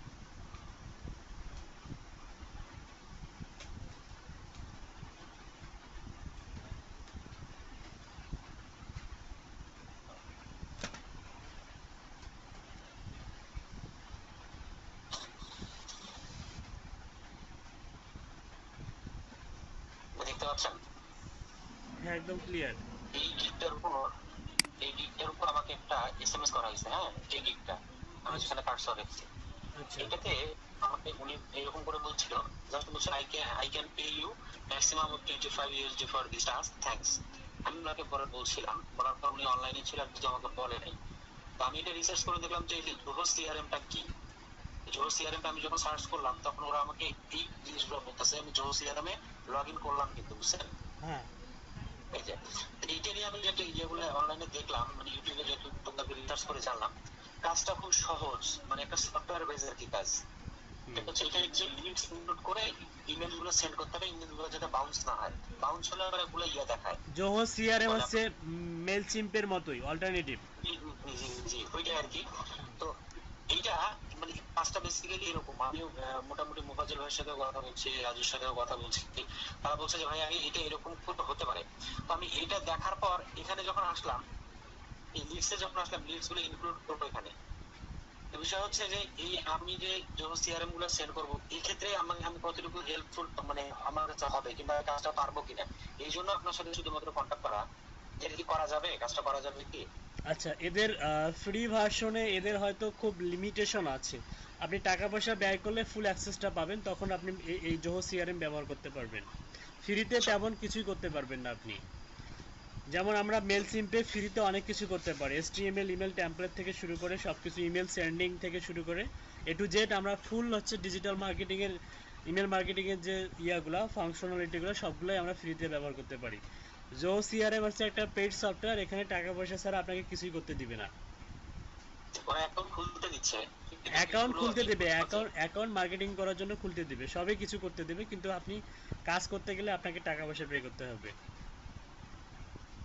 দেখতে পাচ্ছেন হ্যাঁ, একদম ক্লিয়ার। এই গিকটার উপর, এই গিকটার উপর আমাকে একটা এসএমএস করা হয়েছে। হ্যাঁ, এই গিকটা আমি আচ্ছা সেখানে কার্সর রেখেছি, আচ্ছা এটাতে আমাকে উনি এরকম করে বলছিল, জাস্ট বলছে I can pay you maximum of 25 USD for this task, thanks. আমি ওনাকে পরে বলছিলাম, বলার পর উনি অনলাইনে ছিল, আর কিছু আমাকে বলে নাই। তো আমি এটা রিসার্চ করে দেখলাম যে জোহর সিআরএমটা কি। জোহর সিআরএমটা আমি যখন সার্চ করলাম, তখন ওরা আমাকে এই জিনিসগুলো বলতেছে। আমি জোহর সিআরএম এ লগ ইন করলাম, কিন্তু বুঝছেন হ্যাঁ এই যে এইটা নিয়ে আমি যেটা ইয়েগুলো অনলাইনে দেখলাম, মানে ইউটিউবে যত তোমরা রিসার্চ করে জানলাম, কাজটা খুব সহজ, মানে একটা সফটওয়্যার বেস আর কি কাজ। এটা হচ্ছে এখানে যে লিঙ্কস ইনক্লুড করে ইমেল গুলো সেন্ড করতে হবে, ইমেল গুলো যাতে বাউন্স না হয়, বাউন্স হলে আবার এগুলো ইয়ে দেখায়। জোহো সিআরএম হচ্ছে মেলচিম্পের মতোই অল্টারনেটিভ। জি জি ওইটাই আর কি। তো এইটা মানে কাজটা বেসিক্যালি এরকম। আমিও মোটামুটি মুফাজ্জল ভাইয়ের সাথে কথা বলছি, রাজুর সাথেও কথা বলছি, তারা বলছে যে ভাই আগে এটা এরকম হতে পারে। তো আমি এটা দেখার পর এখানে যখন আসলাম, এই লিস্টে যখন আসলাম, লিস্ট গুলো ইনক্লুড করবো এখানে। বিষয় হচ্ছে যে এই আমি যে যখন সিআরএম গুলো সেন্ড করবো, এই ক্ষেত্রে আমি কতটুকু হেল্পফুল মানে আমার কাছে হবে, কিংবা কাজটা পারবো কিনা, এই জন্য আপনার সাথে শুধুমাত্র কন্ট্যাক্ট করা। এটা কি করা যাবে, কাজটা করা যাবে কি? আচ্ছা, এদের ফ্রি ভার্সনে এদের হয়তো খুব লিমিটেশন আছে। আপনি টাকা পয়সা ব্যয় করলে ফুল অ্যাক্সেসটা পাবেন, তখন আপনি এই জোহো সিআরএম ব্যবহার করতে পারবেন। ফ্রিতে তেমন কিছুই করতে পারবেন না আপনি। যেমন আমরা মেল সিম্পে ফ্রিতে অনেক কিছু করতে পারি, এসটিএমএল ইমেল টেমপ্লেট থেকে শুরু করে সব কিছু, ইমেল সেন্ডিং থেকে শুরু করে এ টু জেড আমরা ফুল হচ্ছে ডিজিটাল মার্কেটিংয়ের, ইমেল মার্কেটিংয়ের যে ইয়াগুলো ফাংশনালিটিগুলো সবগুলোই আমরা ফ্রিতে ব্যবহার করতে পারি। জো সিআরএম হচ্ছে একটা পেইড সফটওয়্যার, এখানে টাকা পয়সা ছাড়া আপনাকে কিছুই করতে দিবে না। ওরা অ্যাকাউন্ট খুলতে দিচ্ছে, অ্যাকাউন্ট খুলতে দেবে, অ্যাকাউন্ট মার্কেটিং করার জন্য খুলতে দিবে, সবই কিছু করতে দেবে, কিন্তু আপনি কাজ করতে গেলে আপনাকে টাকা পয়সা পে করতে হবে।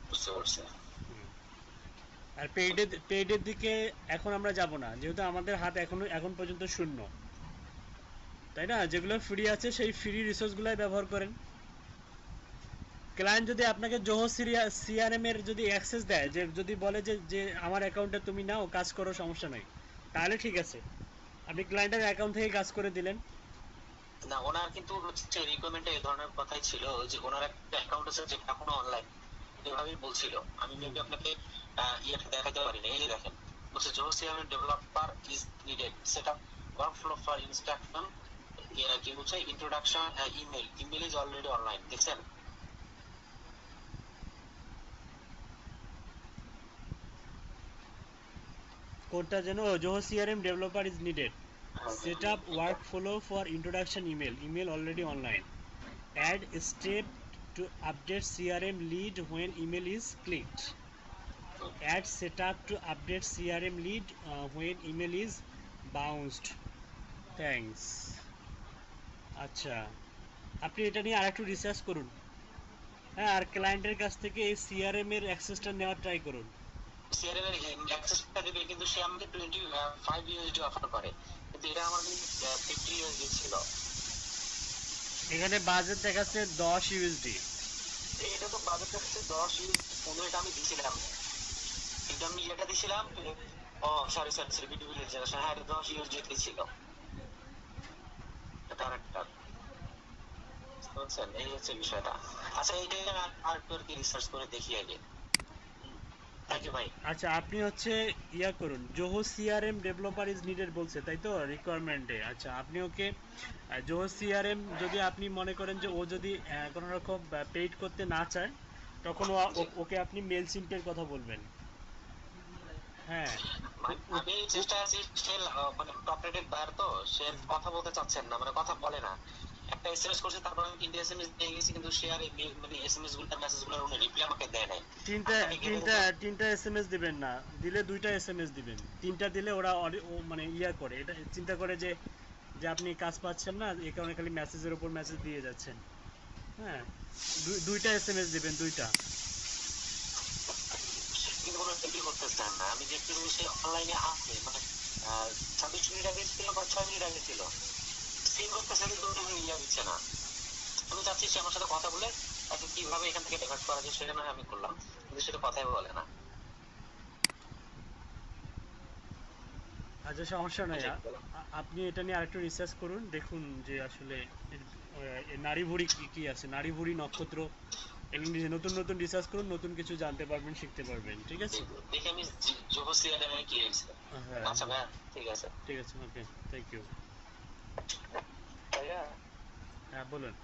বুঝতে পারছি। আর পেইডের দিকে এখন আমরা যাব না, যেহেতু আমাদের হাত এখন পর্যন্ত শূন্য, তাই না? যেগুলো ফ্রি আছে সেই ফ্রি রিসোর্সগুলাই ব্যবহার করেন। ক্লায়েন্ট যদি আপনাকে জোহো সিআরএম এর যদি অ্যাক্সেস দেয়, যে যদি বলে যে যে আমার অ্যাকাউন্টে তুমি নাও কাজ করো, সমস্যা নাই, তাহলে ঠিক আছে, আপনি ক্লায়েন্টের অ্যাকাউন্ট থেকে কাজ করে দিলেন। না, ওনার কিন্তু হচ্ছে রিকোয়ারমেন্টে এই ধরনের কথাই ছিল, যে ওনার একটা অ্যাকাউন্ট আছে যেটা এখনো অনলাইন, এভাবেই বলছিল। আমি মেবি আপনাকে ইয়েটা দেখাতে পারি না। এই যে দেখেন, বলছে Zoho CRM developer is needed set up workflow for instruction, কি বলছে, introduction, email is already online. দেখছেন? কোডটা যেন Zoho CRM developer is needed set up workflow for introduction, email already online, add step to update CRM lead when email is clicked, add setup to update CRM lead when email is bounced, thanks. আচ্ছা, আপনি এটা নিয়ে আরেকটু research করুন। হ্যাঁ, আর ক্লায়েন্টের কাছ থেকে এই সিআরএম এর অ্যাক্সেসটা নেওয়ার ট্রাই করুন। সিআরএম এর অ্যাক্সেসটা দিবে, কিন্তু সে আমাকে 25 ইউএসডি অফার করে, কিন্তু এটা আমার 50 ইউএসডি ছিল। এখানে বাজেট দেখাচ্ছে 10 ইউএসডি। এটা তো বাজেট হচ্ছে 10 ইউএসডি, 15 আমি দিয়েছিলাম, কিন্তু আমি এটা দিয়েছিলাম। ও সরি সরি সরি, বিডিবি জেনারেশন, হ্যাঁ, এটা 10 ইউএসডি ছিল। এটা আরেকটা, বুঝছেন? এই হচ্ছে বিষয়টা। আচ্ছা, এইটা আর একটু আর কি রিসার্চ করে দেখি আগে। থ্যাংক ইউ ভাই। আচ্ছা, আপনি হচ্ছে ইয়া করুন, Zoho CRM developer is needed বলছে তাই তো রিকোয়ারমেন্টে। আচ্ছা, আপনি ওকে জোহো সিআরএম, যদি আপনি মনে করেন যে ও যদি কোনো রকম পেইড করতে না চায়, তখন ওকে আপনি মেল সিম্পের কথা বলবেন। হ্যাঁ, আমি চেষ্টা আছি, সে মানে টপ রেটেড বায়ার, তো সে কথা বলতে চাচ্ছেন না, মানে কথা বলে না। একটা এসএমএস করছে, তারপর আমি 3টে এসএমএস দিয়ে গেছি, কিন্তু সে আর মানে এসএমএস গুলো, মেসেজ গুলোর কোনো রিপ্লাই আমাকে দেয় নাই। তিনটা এসএমএস দিবেন না, দিলে 2টা এসএমএস দিবেন। 3টা দিলে ওরা মানে ইয়া করে, এটা চিন্তা করে যে যে আপনি কাজ পাচ্ছেন না, এই কারণে খালি মেসেজের উপর মেসেজ দিয়ে যাচ্ছেন। হ্যাঁ, 2টা এসএমএস দিবেন, 2টা। কিন্তু কোনো রিপ্লাই করতেছেন না। আমি দেখতে পাচ্ছি সে অনলাইনে আছে, মানে 26 মিনিট আগে ছিল বা 6 মিনিট আগে ছিল, সিন করতেছে, কিন্তু ইয়া দিচ্ছে না। আমি চাচ্ছি সে আমার সাথে কথা বলে তাকে কিভাবে এখান থেকে ডেভার্ট করা যায় সেটা নয় আমি করলাম, কিন্তু সেটা কথাই বলে না। আচ্ছা, সমস্যা নাই। আপনি এটা নিয়ে আরেকটু রিসার্চ করুন, দেখুন যে আসলে নারী ভুঁড়ি কি কি আছে, নারী ভুঁড়ি, নক্ষত্র, এগুলো নিয়ে নতুন নতুন রিসার্চ করুন, নতুন কিছু জানতে পারবেন, শিখতে পারবেন। ঠিক আছে? দেখি আমি জোহো সিআরএম এ কি হয়েছে। হ্যাঁ, আচ্ছা ভাই, ঠিক আছে। ঠিক আছে, ওকে, থ্যাংক ইউ। ভাইয়া, হ্যাঁ, বলুন।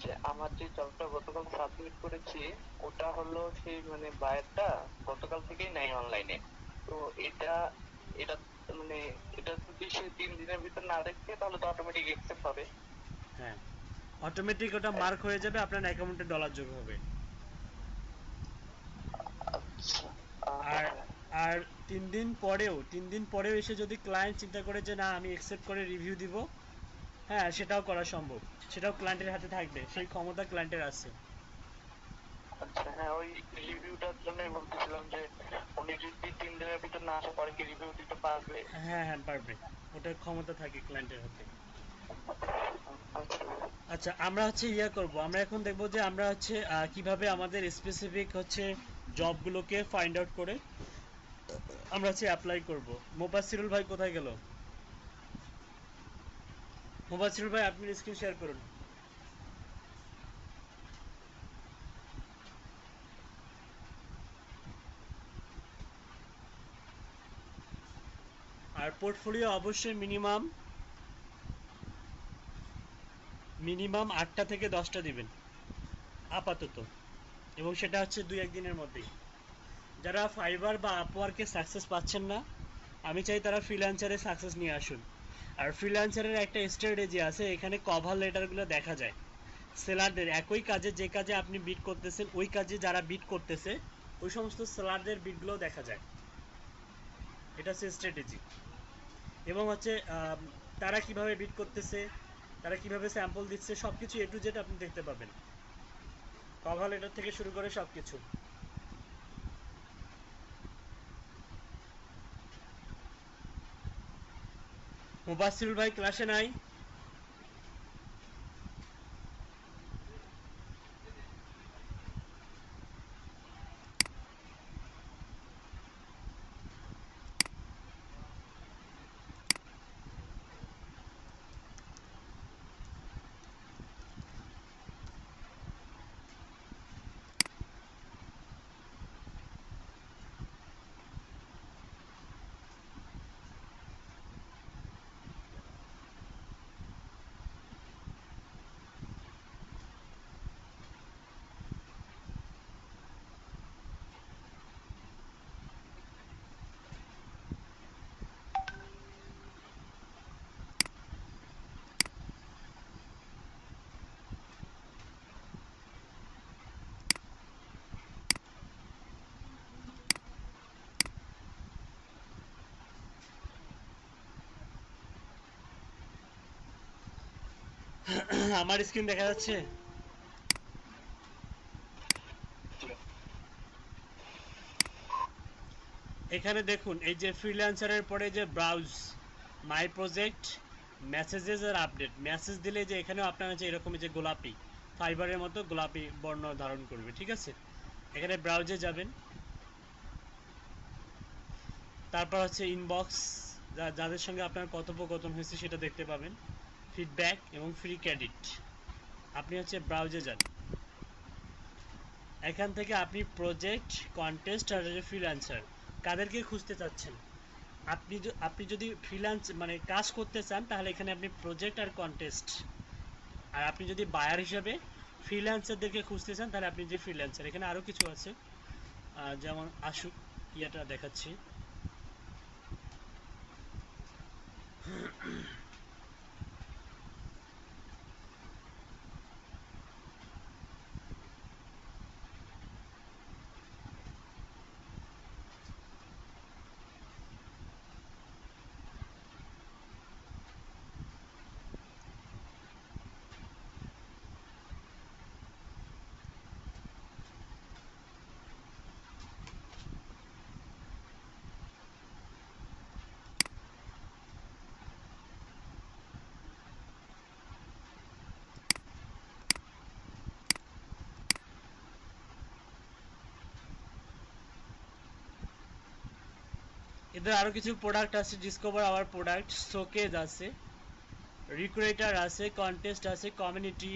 যে আমার যে জবটা গতকাল সাবমিট করেছি, ওটা হলো সেই মানে বায়ারটা গতকাল থেকেই নাই অনলাইনে। তো এটা এটা মানে এটা যদি সে 3 দিনের ভিতর না দেখে, তাহলে তো অটোমেটিক অ্যাকসেপ্ট হবে। হ্যাঁ, অটোমেটিক ওটা মার্ক হয়ে যাবে, আপনার অ্যাকাউন্টে ডলার যোগ হবে। আচ্ছা, আর আর 3 দিন পরেও এসে যদি ক্লায়েন্ট চিন্তা করে যে না, আমি অ্যাকসেপ্ট করে রিভিউ দিব, হ্যাঁ, সেটাও করা সম্ভব। সেটাও ক্লায়েন্টের হাতে থাকবে, সেই ক্ষমতা ক্লায়েন্টের আছে। আচ্ছা, হ্যাঁ, ওই রিভিউটার জন্যই বলতেছিলাম যে উনি যদি 3 দিনের ভিতর না আসে, পরে কি রিভিউ দিতে পারবে? হ্যাঁ, হ্যাঁ, পারবে। ওটার ক্ষমতা থাকে ক্লায়েন্টের হাতে। আচ্ছা, আচ্ছা, আমরা হচ্ছে ইয়া করব, আমরা এখন দেখব যে আমরা হচ্ছে কিভাবে আমাদের স্পেসিফিক হচ্ছে জবগুলোকে ফাইন্ড আউট করে আমরা হচ্ছে অ্যাপ্লাই করব। মোবাসিরুল ভাই কোথায় গেল? মোবাসিরুল ভাই, আপনি স্ক্রিন শেয়ার করুন। আর পোর্টফোলিও অবশ্যই মিনিমাম মিনিমাম 8টা থেকে 10টা দিবেন আপাতত, এবং সেটা হচ্ছে 2-1 দিনের মধ্যেই। যারা ফাইবার বা আপওয়ার্কে সাকসেস পাচ্ছেন না, আমি চাই তারা ফ্রিল্যান্সারে সাকসেস নিয়ে আসুন। আর ফ্রিল্যান্সারের একটা স্ট্র্যাটেজি আছে, এখানে কভার লেটারগুলো দেখা যায় সেলারদের, একই কাজে যে কাজে আপনি বিট করতেছেন, ওই কাজে যারা বিট করতেছে ওই সমস্ত সেলারদের বিটগুলো দেখা যায়। এটা হচ্ছে স্ট্র্যাটেজি। এবং হচ্ছে তারা কিভাবে বিট করতেছে, তারা কিভাবে স্যাম্পল দিচ্ছে, সব কিছু এ টু জেড আপনি দেখতে পাবেন, কভার লেটার থেকে শুরু করে সব কিছু। মুবাসসিরুল ভাই ক্লাসে নাই? আমার স্ক্রিন দেখা যাচ্ছে? এখানে দেখুন এই যে ফ্রিল্যান্সারের পরে যে ব্রাউজ মাই প্রজেক্ট মেসেজেস আর আপডেট, মেসেজ দিলে যে এখানেও আপনার হচ্ছে এরকম যে গোলাপি ফাইবারের মতো গোলাপি বর্ণ ধারণ করবে, ঠিক আছে? এখানে ব্রাউজে যাবেন, তারপর হচ্ছে ইনবক্স, যাদের সঙ্গে আপনার কথোপকথন হয়েছে সেটা দেখতে পাবেন, ফিডব্যাক এবং ফ্রি ক্রেডিট। আপনি হচ্ছে ব্রাউজে যান, এখান থেকে আপনি প্রজেক্ট, কন্টেস্ট আর ফ্রিল্যান্সার কাদেরকে খুঁজতে চাচ্ছেন। আপনি যদি ফ্রিল্যান্স মানে কাজ করতে চান তাহলে এখানে আপনি প্রজেক্ট আর কন্টেস্ট, আর আপনি যদি বায়ার হিসাবে ফ্রিল্যান্সারদেরকে খুঁজতে চান তাহলে আপনি যে ফ্রিল্যান্সার, এখানে আরও কিছু আছে যেমন আসুক ইয়াটা দেখাচ্ছি। এদের আরও কিছু প্রোডাক্ট আছে, ডিসকভার আওয়ার প্রোডাক্ট, শোকেজ আছে, রিক্রুটার আছে, কন্টেস্ট আছে, কমিউনিটি।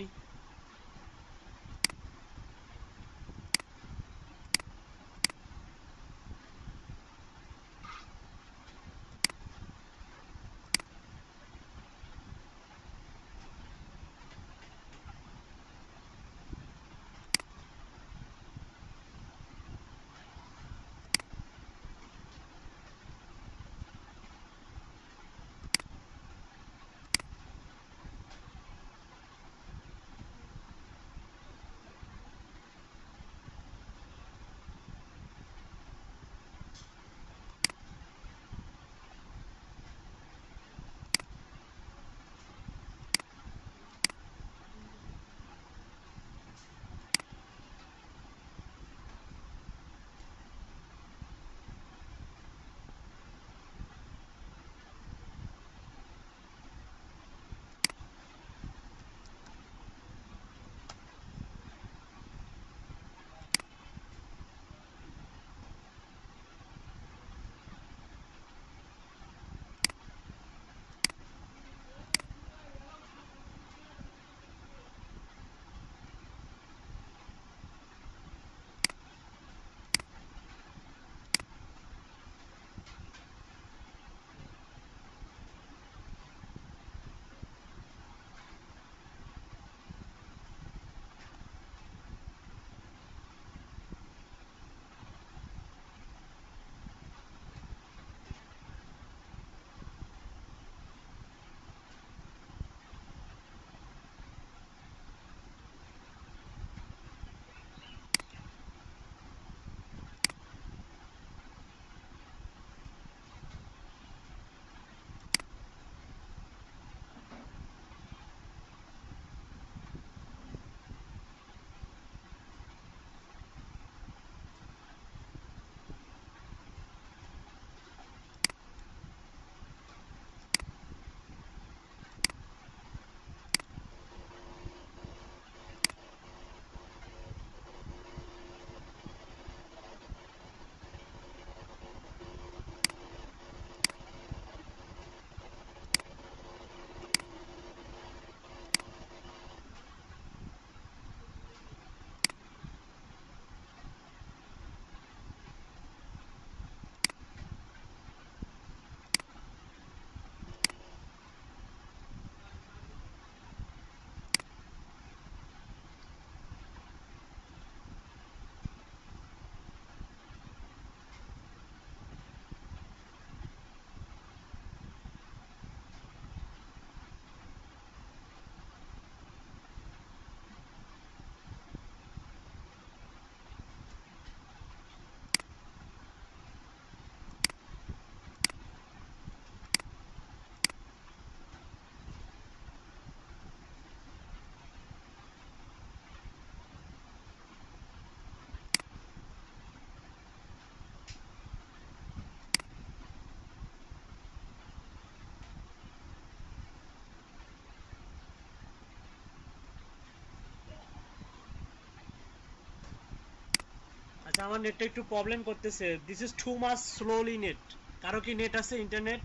আচ্ছা আমার নেটটা একটু প্রবলেম করতেছে, this is too much slowly net. কারো কি নেট আছে ইন্টারনেট?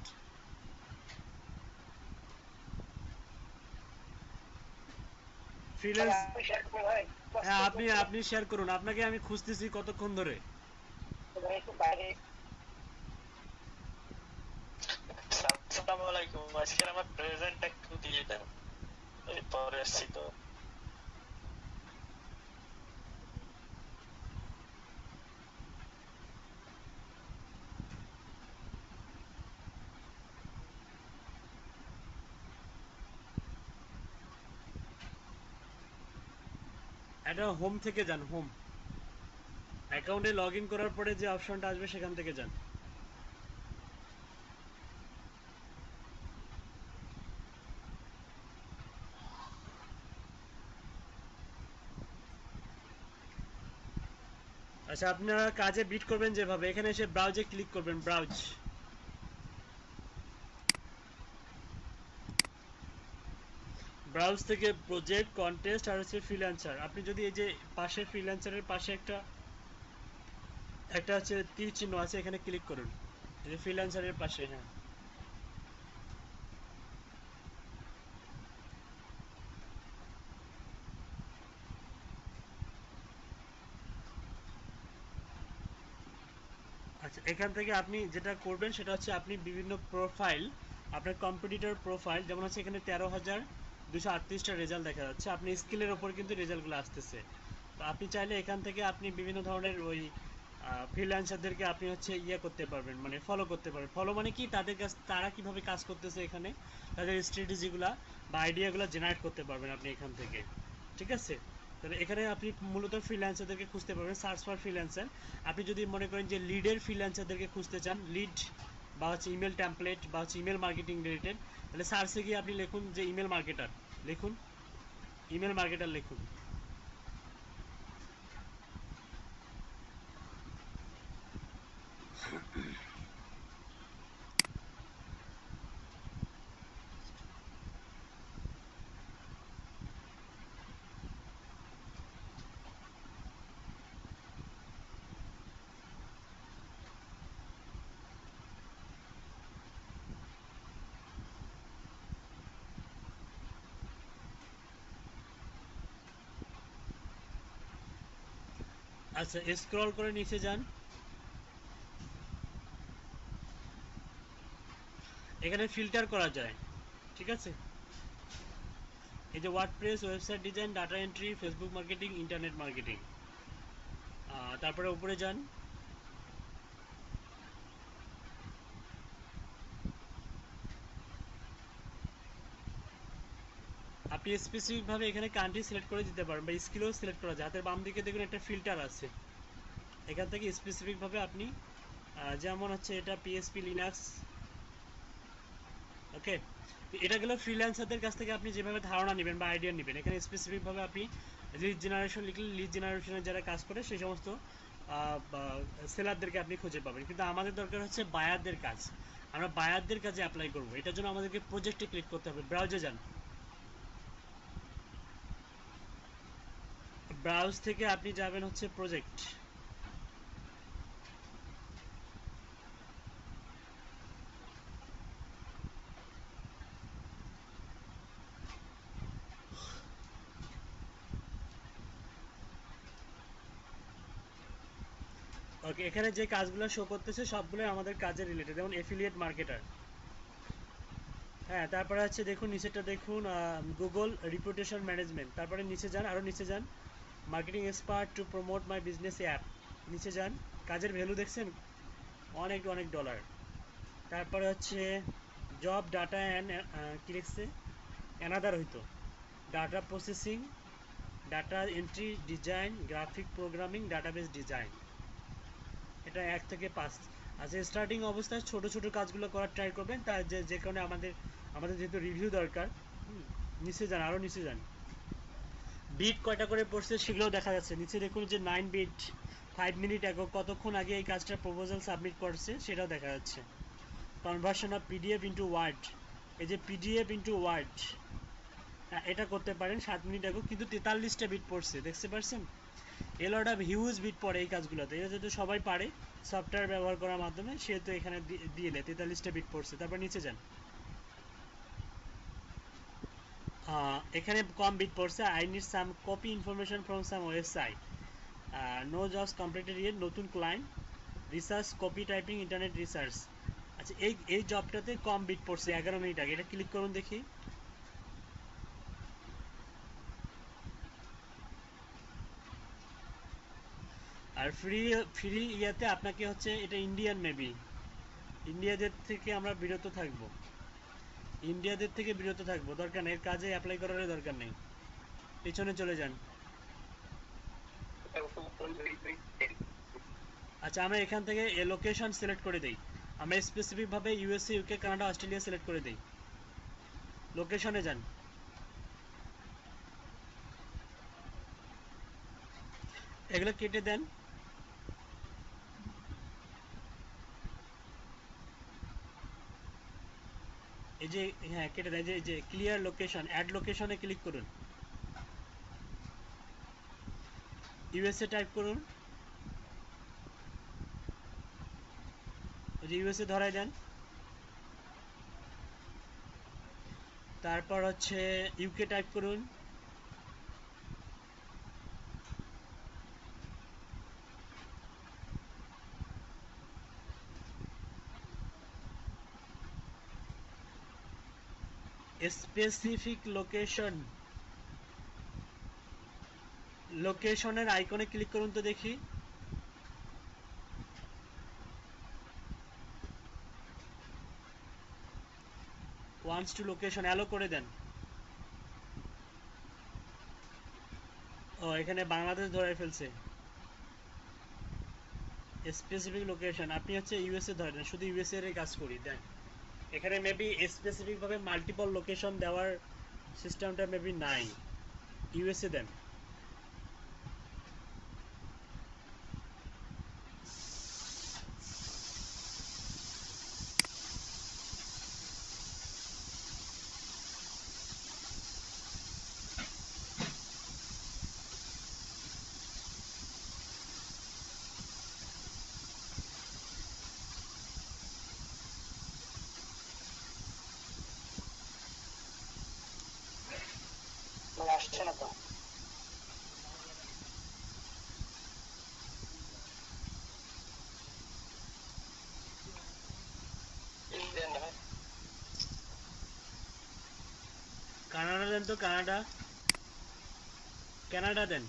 ফ্রিল্যান্স, হ্যাঁ আপনি আপনি শেয়ার করুন, আপনাকে আমি খুঁজতেছি কতক্ষণ ধরে। আসসালামু আলাইকুম, আজকে আমার প্রেজেন্টটা একটু দিয়ে দেন, পরে আসছি তো। এটা হোম থেকে যান, হোম অ্যাকাউন্টে লগ ইন করার পরে যে অপশনটা আসবে সেখান থেকে যান। আচ্ছা আপনারা কাজে বিট করবেন যেভাবে, এখানে এসে ব্রাউজে ক্লিক করবেন, ব্রাউজ, ব্রাউজ থেকে প্রজেক্ট, কন্টেস্ট আর হচ্ছে ফ্রিল্যান্সার। আপনি যদি এই যে পাশে ফ্রিল্যান্সারের পাশে একটা একটা হচ্ছে তীর চিহ্ন আছে, এখানে ক্লিক করুন, এই যে ফ্রিল্যান্সারের পাশে। হ্যাঁ আচ্ছা, এখান থেকে আপনি যেটা করবেন সেটা হচ্ছে আপনি বিভিন্ন প্রোফাইল, আপনার কম্পিটিটর প্রোফাইল যেমন হচ্ছে এখানে 13,238টা রেজাল্ট দেখা যাচ্ছে, আপনি স্কিলের ওপর কিন্তু রেজাল্টগুলো আসতেছে। তো আপনি চাইলে এখান থেকে আপনি বিভিন্ন ধরনের ওই ফ্রিল্যান্সারদেরকে আপনি হচ্ছে ইয়ে করতে পারবেন, মানে ফলো করতে পারবেন। ফলো মানে কি, তাদের কাছ তারা কিভাবে কাজ করতেছে এখানে, তাদের স্ট্র্যাটেজিগুলো বা আইডিয়াগুলো জেনারেট করতে পারবেন আপনি এখান থেকে। ঠিক আছে, তাহলে এখানে আপনি মূলত ফ্রিল্যান্সারদেরকে খুঁজতে পারবেন, সার্চ ফর ফ্রিল্যান্সার। আপনি যদি মনে করেন যে লিডের ফ্রিল্যান্সারদেরকে খুঁজতে চান, লিড বা হচ্ছে ইমেল টেমপ্লেট বা হচ্ছে ইমেল মার্কেটিং রিলেটেড, তাহলে সার্চে গিয়ে আপনি লিখুন যে ইমেল মার্কেটার, লিখুন ইমেল মার্কেটার লিখুন। আচ্ছা স্ক্রল করে নিচে যান, এখানে ফিল্টার করা যায়। ঠিক আছে, এই যে WordPress, website design, data entry, Facebook marketing, internet marketing, তারপরে উপরে যান, আপনি স্পেসিফিকভাবে এখানে কান্ট্রি সিলেক্ট করে দিতে পারেন বা স্কিলও সিলেক্ট করা যায়। হাতের বাম দিকে দেখুন একটা ফিল্টার আছে, এখান থেকে স্পেসিফিকভাবে আপনি যেমন হচ্ছে এটা পিএসপি লিনাক্স, ওকে। এটা গেল ফ্রিল্যান্সারদের কাছ থেকে আপনি যেভাবে ধারণা নেবেন বা আইডিয়া নেবেন। এখানে স্পেসিফিকভাবে আপনি লিড জেনারেশন লিখলে লিড জেনারেশনের যারা কাজ করে সেই সমস্ত সেলারদেরকে আপনি খুঁজে পাবেন। কিন্তু আমাদের দরকার হচ্ছে বায়ারদের কাজ, আমরা বায়ারদের কাজে অ্যাপ্লাই করব। এটার জন্য আমাদেরকে প্রজেক্টে ক্লিক করতে হবে, ব্রাউজে যান, ব্রাউজ থেকে আপনি যাবেন হচ্ছে প্রজেক্ট, ওকে। এখানে যে কাজগুলো শো করতেছে সবগুলো আমাদের কাজের রিলেটেড, যেমন এফিলিয়েট মার্কেটার। হ্যাঁ তারপরে হচ্ছে দেখুন নিচেটা দেখুন, গুগল রিপুটেশন ম্যানেজমেন্ট, তারপরে নিচে যান, আরও নিচে যান, marketing expert to promote my business app, নিচে যান, কাজের ভ্যালু দেখছেন অনেক অনেক ডলার। তারপরে হচ্ছে জব ডাটা অ্যান্ড কী লিখছে, অ্যানাদার হইতো, data processing, data entry, design, graphic programming, database design, এটা 1 থেকে 5। আচ্ছা স্টার্টিং অবস্থায় ছোট ছোট কাজগুলো করার ট্রাই করবেন, তার যে কারণে আমাদের যেহেতু রিভিউ দরকার। নিচে যান, আরও নিচে যান, বিট কয়টা করে পড়ছে সেগুলোও দেখা যাচ্ছে। নিচে দেখুন যে 9 বিট 5 মিনিট আগে, কতক্ষণ আগে এই কাজটা প্রপোজাল সাবমিট করছে সেটাও দেখা যাচ্ছে। Conversion of PDF into word, এই যে পিডিএফ ইন্টু ওয়ার্ড, এটা করতে পারেন 7 মিনিট আগে, কিন্তু 43টা বিট পড়ছে, দেখতে পারছেন। এ লট অফ হিউজ বিট পড়ে এই কাজগুলোতে। এটা যেহেতু সবাই পারে সফটওয়্যার ব্যবহার করার মাধ্যমে, সেহেতু এখানে দিয়ে 43টা বিট পড়ছে। তারপর নিচে যান, এখানে কম বিট পড়ছে। I need some copy information from some website, no jobs completed yet, নতুন client, research copy typing internet research. আচ্ছা, এই জবটাতে কম বিট পড়ছে 11 মিনিট আগে। এটা ক্লিক করুন দেখি। আর ফ্রি ইয়াতে আপনাকে হচ্ছে, এটা ইন্ডিয়ান মেবি, ইন্ডিয়াদের থেকে আমরা বিরত থাকবো, দরকার নেই, এর কাজে অ্যাপ্লাই করার দরকার নেই। পিছনে চলে যান। আচ্ছা, আমরা এখান থেকে লোকেশন সিলেক্ট করে দেই। আমরা স্পেসিফিকভাবে USA, UK, Canada, Australia select করে দেই। লোকেশনে যান, এগুলো কেটে দেন। এই যে, হ্যাঁ কেটে দেন। এই যে ক্লিয়ার লোকেশন, অ্যাড লোকেশনে ক্লিক করুন, ইউএসএ টাইপ করুন, ওই যে ইউএসএ ধরাই দেন। তারপর হচ্ছে ইউকে টাইপ করুন, স্পেসিফিক লোকেশনের আইকনে ক্লিক করুন তো দেখি। ওয়ান্স টু লোকেশন অ্যালো করে দেন। ও, এখানে বাংলাদেশ ধরে ফেলছে। স্পেসিফিক লোকেশন, আপনি হচ্ছে ইউএসএ ধরে দেন, শুধু ইউএসএ এর কাজ করি দেন। এখানে মেবি স্পেসিফিক ভাবে মাল্টিপল লোকেশন দেওয়ার সিস্টেমটা মেবি নাই, ইউএসএ দেন। আসছে না তো। কানাডা দেন তো, কানাডা দেন।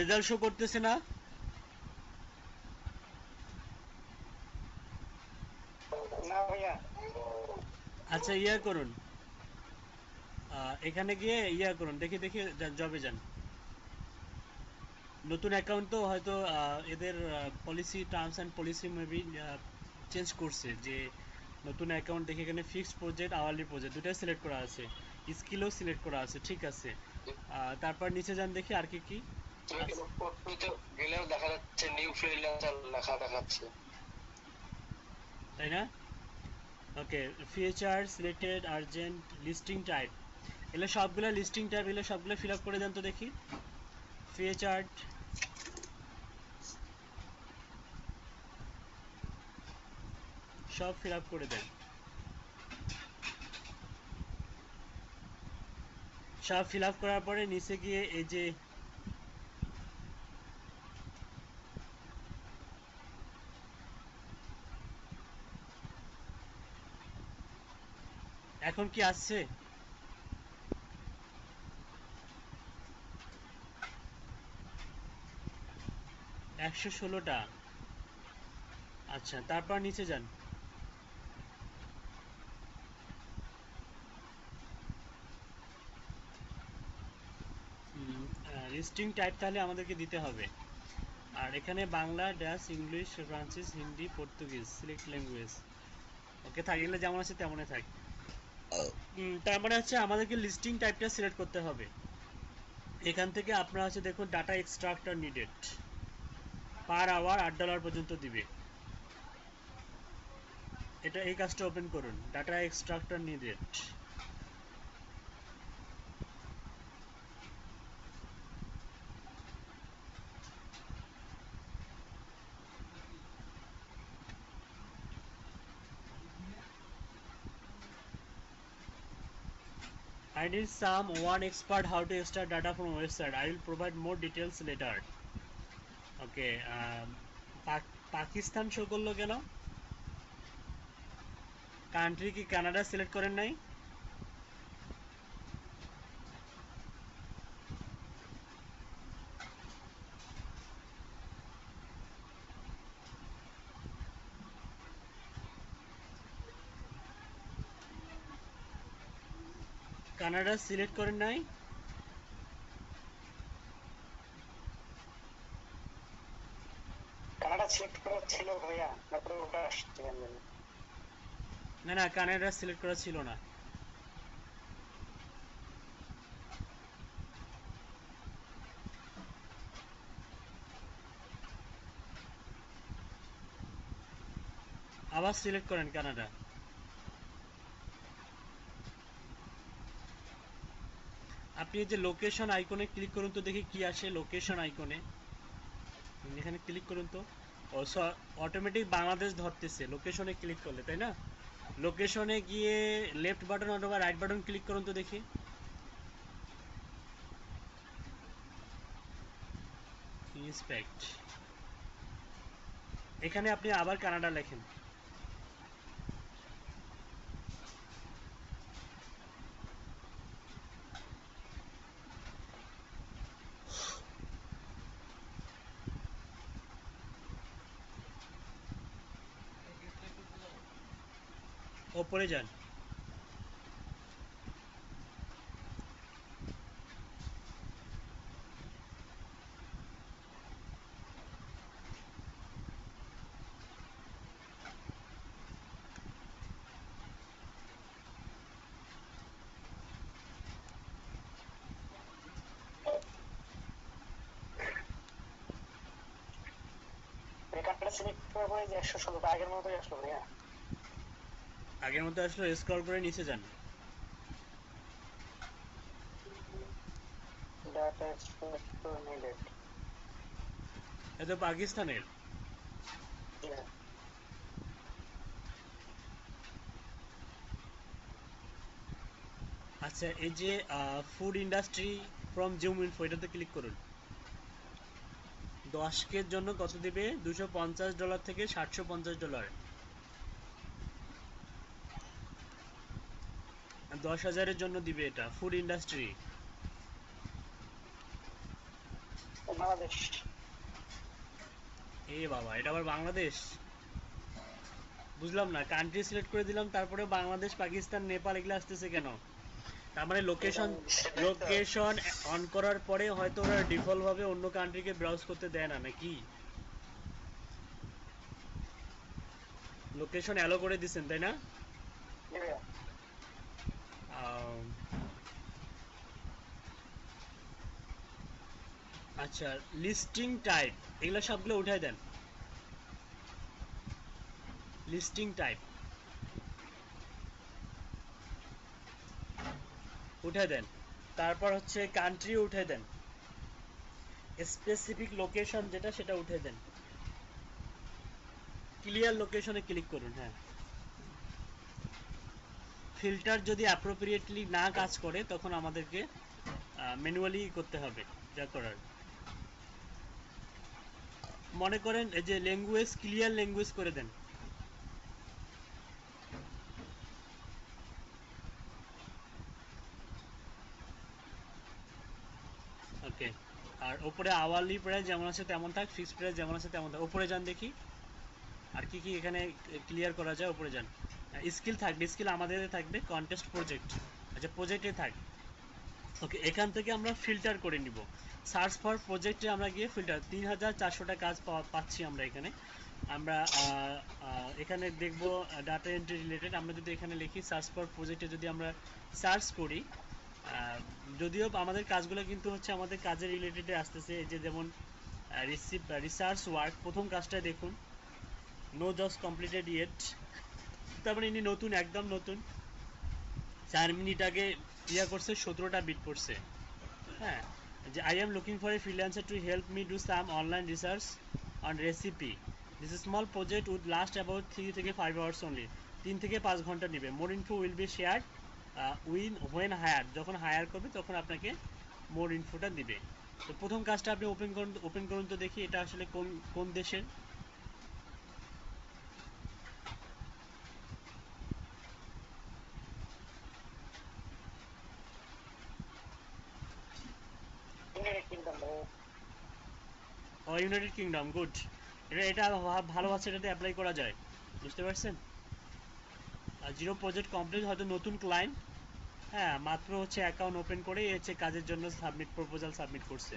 রেজাল্ট শো করতেছে না। না ভাইয়া। আচ্ছা, ইয়া করুন, এখানে গিয়ে ইয়া করুন, দেখি জবে যান। নতুন অ্যাকাউন্ট তো হয়তো এদের policy, terms and policy maybe change করছে, যে নতুন অ্যাকাউন্ট দেখে এখানে ফিক্সড প্রজেক্ট, আওয়ারলি প্রজেক্ট দুটাই সিলেক্ট করা আছে, স্কিলও সিলেক্ট করা আছে, ঠিক আছে। তারপর নিচে যান দেখি আর কি কি গেলেও দেখা যাচ্ছে নিউ ফ্রিল্যান্সার লেখা দেখাচ্ছে, তাই না? Okay, feature selected, urgent, listing type, এগুলো সবগুলো লিস্টিং টাইপ, এগুলো সবগুলো ফিল আপ করে দেন তো দেখি। ফিচার সব ফিল আপ করে দেন। সব ফিল আপ করার পরে নিচে গিয়ে এই যে এখন কি আসছে? একশো 16টা। আচ্ছা, তারপর নিচে যান। লিস্টিং টাইপ তাহলে আমাদেরকে দিতে হবে। আর এখানে Bangla dash English French Hindi Portuguese select language. Okay, থাকলে যেমন আছে তেমনই থাক। তার মানে হচ্ছে আমাদেরকে লিস্টিং টাইপটা সিলেক্ট করতে হবে। এখান থেকে আপনারা হচ্ছে দেখুন data extractor needed, per hour $8 পর্যন্ত দিবে। এটা এই কাজটা ওপেন করুন, data extractor needed. I need one expert how to extract data from website. I will provide more details later. Okay, Pakistan show করলো কেন? কান্ট্রি কি কানাডা সিলেক্ট করেন নাই? কানাডা সিলেক্ট করেন নাই? কানাডা সিলেক্ট করা ছিল ভাইয়া, তারপরে ওটা আসছে। না না, কানাডা সিলেক্ট করা ছিল না। আবার সিলেক্ট করেন কানাডা। আপনি এই যে লোকেশন আইকনে ক্লিক করুন তো দেখি কি আসে। লোকেশন আইকনে এখানে ক্লিক করুন তো, অটোমেটিক বাংলাদেশ ধরতেছে লোকেশনে ক্লিক করলে, তাই না? লোকেশনে গিয়ে লেফট বাটন অথবা রাইট বাটন ক্লিক করুন তো দেখি। ইন্সপেক্ট, এখানে আপনি আবার কানাডা লেখেন। ওপরে যান। কানাডা সিলেক্ট করার পরে যে 116 আগের মতোই আসলো ভাইয়া। আগের মতো আসলে স্ক্রল করে নিচে যান। Data extractor needed. এটা পাকিস্তানের। আচ্ছা, এই যে food industry from zoom info, এটাতে ক্লিক করুন। 10 জন্য কত দিবে? $250 থেকে $750। 10,000-এর জন্য দিবে এটা ফুড ইন্ডাস্ট্রি। বাংলাদেশ। এ বাবা, এটা আবার বাংলাদেশ? বুঝলাম না, কান্ট্রি সিলেক্ট করে দিলাম, তারপরে বাংলাদেশ, পাকিস্তান, নেপাল এগুলো আসতেছে কেন? তার মানে লোকেশন অন করার পরে হয়তো ওরা ডিফল্ট ভাবে অন্য কান্ট্রিকে ব্রাউজ করতে দেয় না নাকি? লোকেশন অ্যালো করে দিছেন তাই না? আচ্ছা, লিস্টিং টাইপ এগুলো সবগুলো উঠাই দেন। লিস্টিং টাইপ উঠাই দেন। তারপর হচ্ছে কান্ট্রি উঠাই দেন। স্পেসিফিক লোকেশন যেটা সেটা উঠে দেন। ক্লিয়ার লোকেশনে ক্লিক করুন। হ্যাঁ, ফিল্টার যদি অ্যাপ্রোপ্রিয়েটলি না কাজ করে তখন আমাদেরকে ম্যানুয়ালি করতে হবে যা করার। মনে করেন এই যে ল্যাঙ্গুয়েজ, ক্লিয়ার ল্যাঙ্গুয়েজ করে দেন। ওকে, আর উপরে আওয়ারলি প্রাইস যেমন আছে তেমন থাক, ফিক্সড প্রাইস যেমন আছে তেমন থাক। উপরে যান দেখি আর কি কি এখানে ক্লিয়ার করা যায়। উপরে যান। স্কিল থাকবে, স্কিল আমাদের থাকবে কন্টেস্ট প্রজেক্ট। আচ্ছা, প্রজেক্টে থাক। ওকে, এখান থেকে আমরা ফিল্টার করে নিব। সার্চ ফর প্রজেক্টে আমরা গিয়ে ফিল্টার 3400টা কাজ পাচ্ছি আমরা এখানে। আমরা এখানে দেখব ডাটা এন্ট্রি রিলেটেড। আমরা যদি এখানে লিখি সার্চ ফর প্রজেক্টে যদি আমরা সার্চ করি, যদিও আমাদের কাজগুলো কিন্তু হচ্ছে আমাদের কাজের রিলেটেডে আসতেছে। এই যে যেমন রিসার্চ ওয়ার্ক, প্রথম কাজটা দেখুন, নো জবস কমপ্লিটেড ইয়েট। তারপরে ইনি নতুন, একদম নতুন, 4 মিনিট আগে ইয়া করছে, 17টা বিট করছে। হ্যাঁ, যে I am looking for a freelancer to help me do some online research on recipe. This small project would last about 3 থেকে 5 আওয়ার্স অনলি। 3 থেকে 5 ঘন্টা নেবে। More info will be share when hire, যখন hire করবে তখন আপনাকে মোর ইনফোটা দিবে। তো প্রথম কাজটা আপনি ওপেন করুন তো দেখি এটা আসলে কোন কোন দেশের। United kingdom, good. এটা ভালো আছে, এটাতে অ্যাপ্লাই করা যায়, বুঝতে পারছেন। জিরো প্রজেক্ট কমপ্লিট, হয়তো নতুন ক্লায়েন্ট, হ্যাঁ, মাত্র হচ্ছে অ্যাকাউন্ট ওপেন করে হচ্ছে কাজের জন্য প্রপোজাল সাবমিট করছে।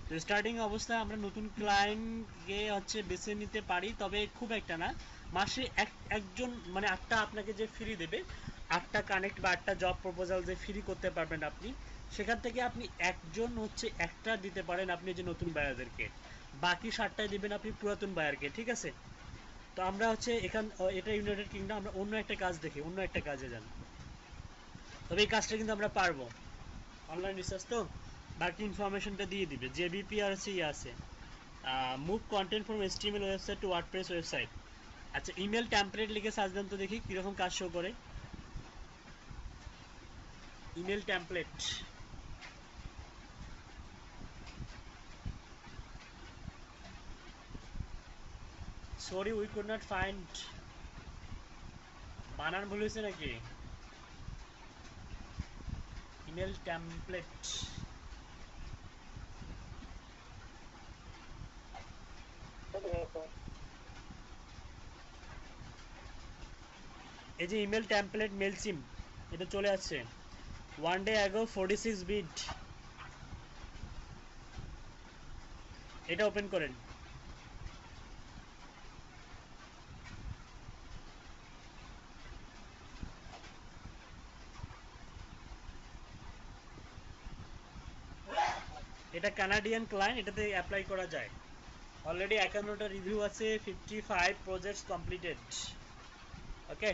তো স্টার্টিং অবস্থায় আমরা নতুন ক্লায়েন্টকে হচ্ছে বেছে নিতে পারি, তবে খুব একটা না। মাসে একজন মানে 8টা আপনাকে যে ফ্রি দেবে, 8টা কানেক্ট বা 8টা জব প্রপোজাল যে ফ্রি করতে পারবেন আপনি, সেখান থেকে আপনি একজন হচ্ছে একটা দিতে পারেন আপনি যে নতুন বায়ারদেরকে, বাকি 7টায় দিবেন আপনি পুরাতন বায়ারকে, ঠিক আছে। তো আমরা হচ্ছে এটা ইউনাইটেড কিংডম, আমরা অন্য একটা কাজ দেখি, অন্য একটা কাজে যান। তবে এই কাজটা কিন্তু আমরা পারবো, অনলাইন রিসার্চ তো, বাকি ইনফরমেশনটা দিয়ে দিবে। জেবিপি আর হচ্ছে ইয়ে আছে, move content from HTML website two WordPress website. আচ্ছা, ইমেল টেমপ্লেট লিখে সার্চ দেন তো দেখি কীরকম কাজ শো করে। Email template, sorry we could not find, বানান ভুল হয়েছে নাকি? ইমেল টেমপ্লেট, এই যে ইমেল টেমপ্লেট মেলচিম, এটা চলে আসছে। 1 day ago 46 বিট, এটা ওপেন করেন। এটা কানাডিয়ান ক্লায়েন্ট, এটাতে অ্যাপ্লাই করা যায়। অলরেডি 51টা রিভিউ আছে, 55 projects completed. Okay,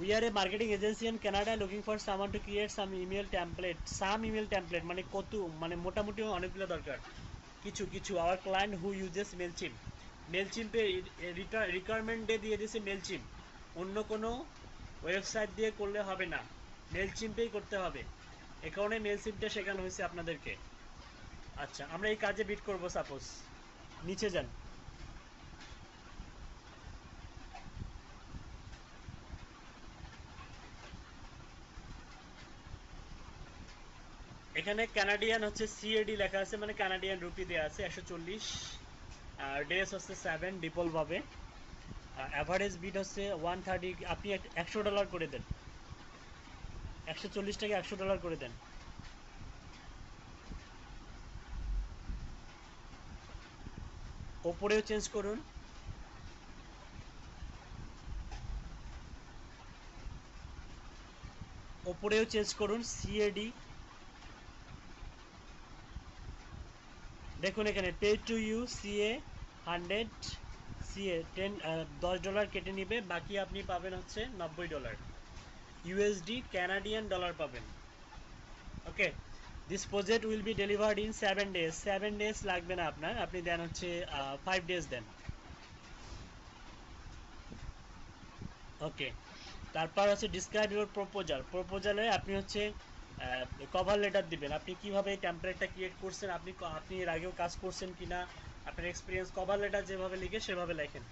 we are A marketing agency in Canada looking for someone to create some email template. Some email template মানে কত, মানে মোটামুটি অনেকগুলো দরকার, কিছু কিছু। আওয়ার ক্লায়েন্ট হু ইউজেস মেলচিম, মেলচিম্পে রিকোয়ারমেন্টে দিয়ে দিয়েছে মেলচিম, অন্য কোনো ওয়েবসাইট দিয়ে করলে হবে না, মেলচিম্পেই করতে হবে। এ কারণে মেলচিমটা শেখানো হয়েছে আপনাদেরকে। আচ্ছা, আমরা এই কাজে বিট করব, সাপোজ নিচে যান। এখানে কানাডিয়ান হচ্ছে সিএডি লেখা আছে, মানে কানাডিয়ান রুপি দেওয়া আছে 140, আর ডেস হচ্ছে 7 ডিপল ভাবে, অ্যাভারেজ বিট হচ্ছে 130। আপনি $100 করে দেন, 140টাকে $100 করে দেন। ওপরেও চেঞ্জ করুন, ওপরেও চেঞ্জ করুন সিএডি। দেখুন এখানে pay to you CA 100, CA $10 কেটে নিবে, বাকি আপনি পাবেন হচ্ছে $90 ইউএসডি, কানাডিয়ান ডলার পাবেন। Okay, this project will be delivered in 7 days। 7 days লাগবে না আপনার, আপনি দেন হচ্ছে 5 days দেন। ওকে, তারপর হচ্ছে ডিসক্রাইব ইউর প্রপোজাল। প্রপোজালে আপনি হচ্ছে কভার লেটার দিবেন, আপনি কিভাবে এই টেমপ্লেটটা ক্রিয়েট করছেন, আপনি এর আগেও কাজ করছেন কিনা, আপনার এক্সপিরিয়েন্স। কভার লেটার যেভাবে লিখে সেভাবে লেখেন।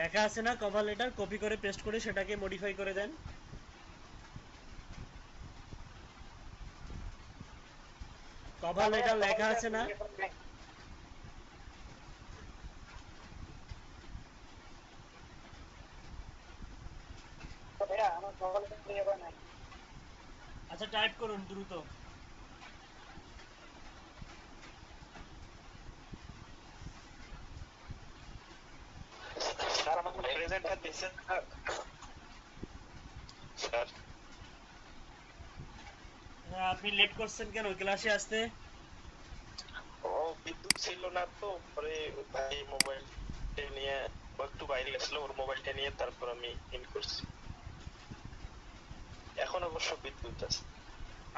লেখা আছে না কভার লেটার, কপি করে পেস্ট করে সেটাকে মডিফাই করে দেন। কভার লেটার লেখা আছে না, আচ্ছা টাইপ করুন দ্রুত। স্যার আমার প্রেজেন্টটা দিয়েছেন স্যার। হ্যাঁ, আপনি লেট করছেন কেন ক্লাসে আসতে? ও বিদ্যুৎ ছিল না তো, পরে ভাই মোবাইল নিয়ে একটু বাইরে গেছিল, ওর মোবাইলটা নিয়ে তারপর আমি ইন করছি। এখন অবশ্য বিদ্যুৎ আছে।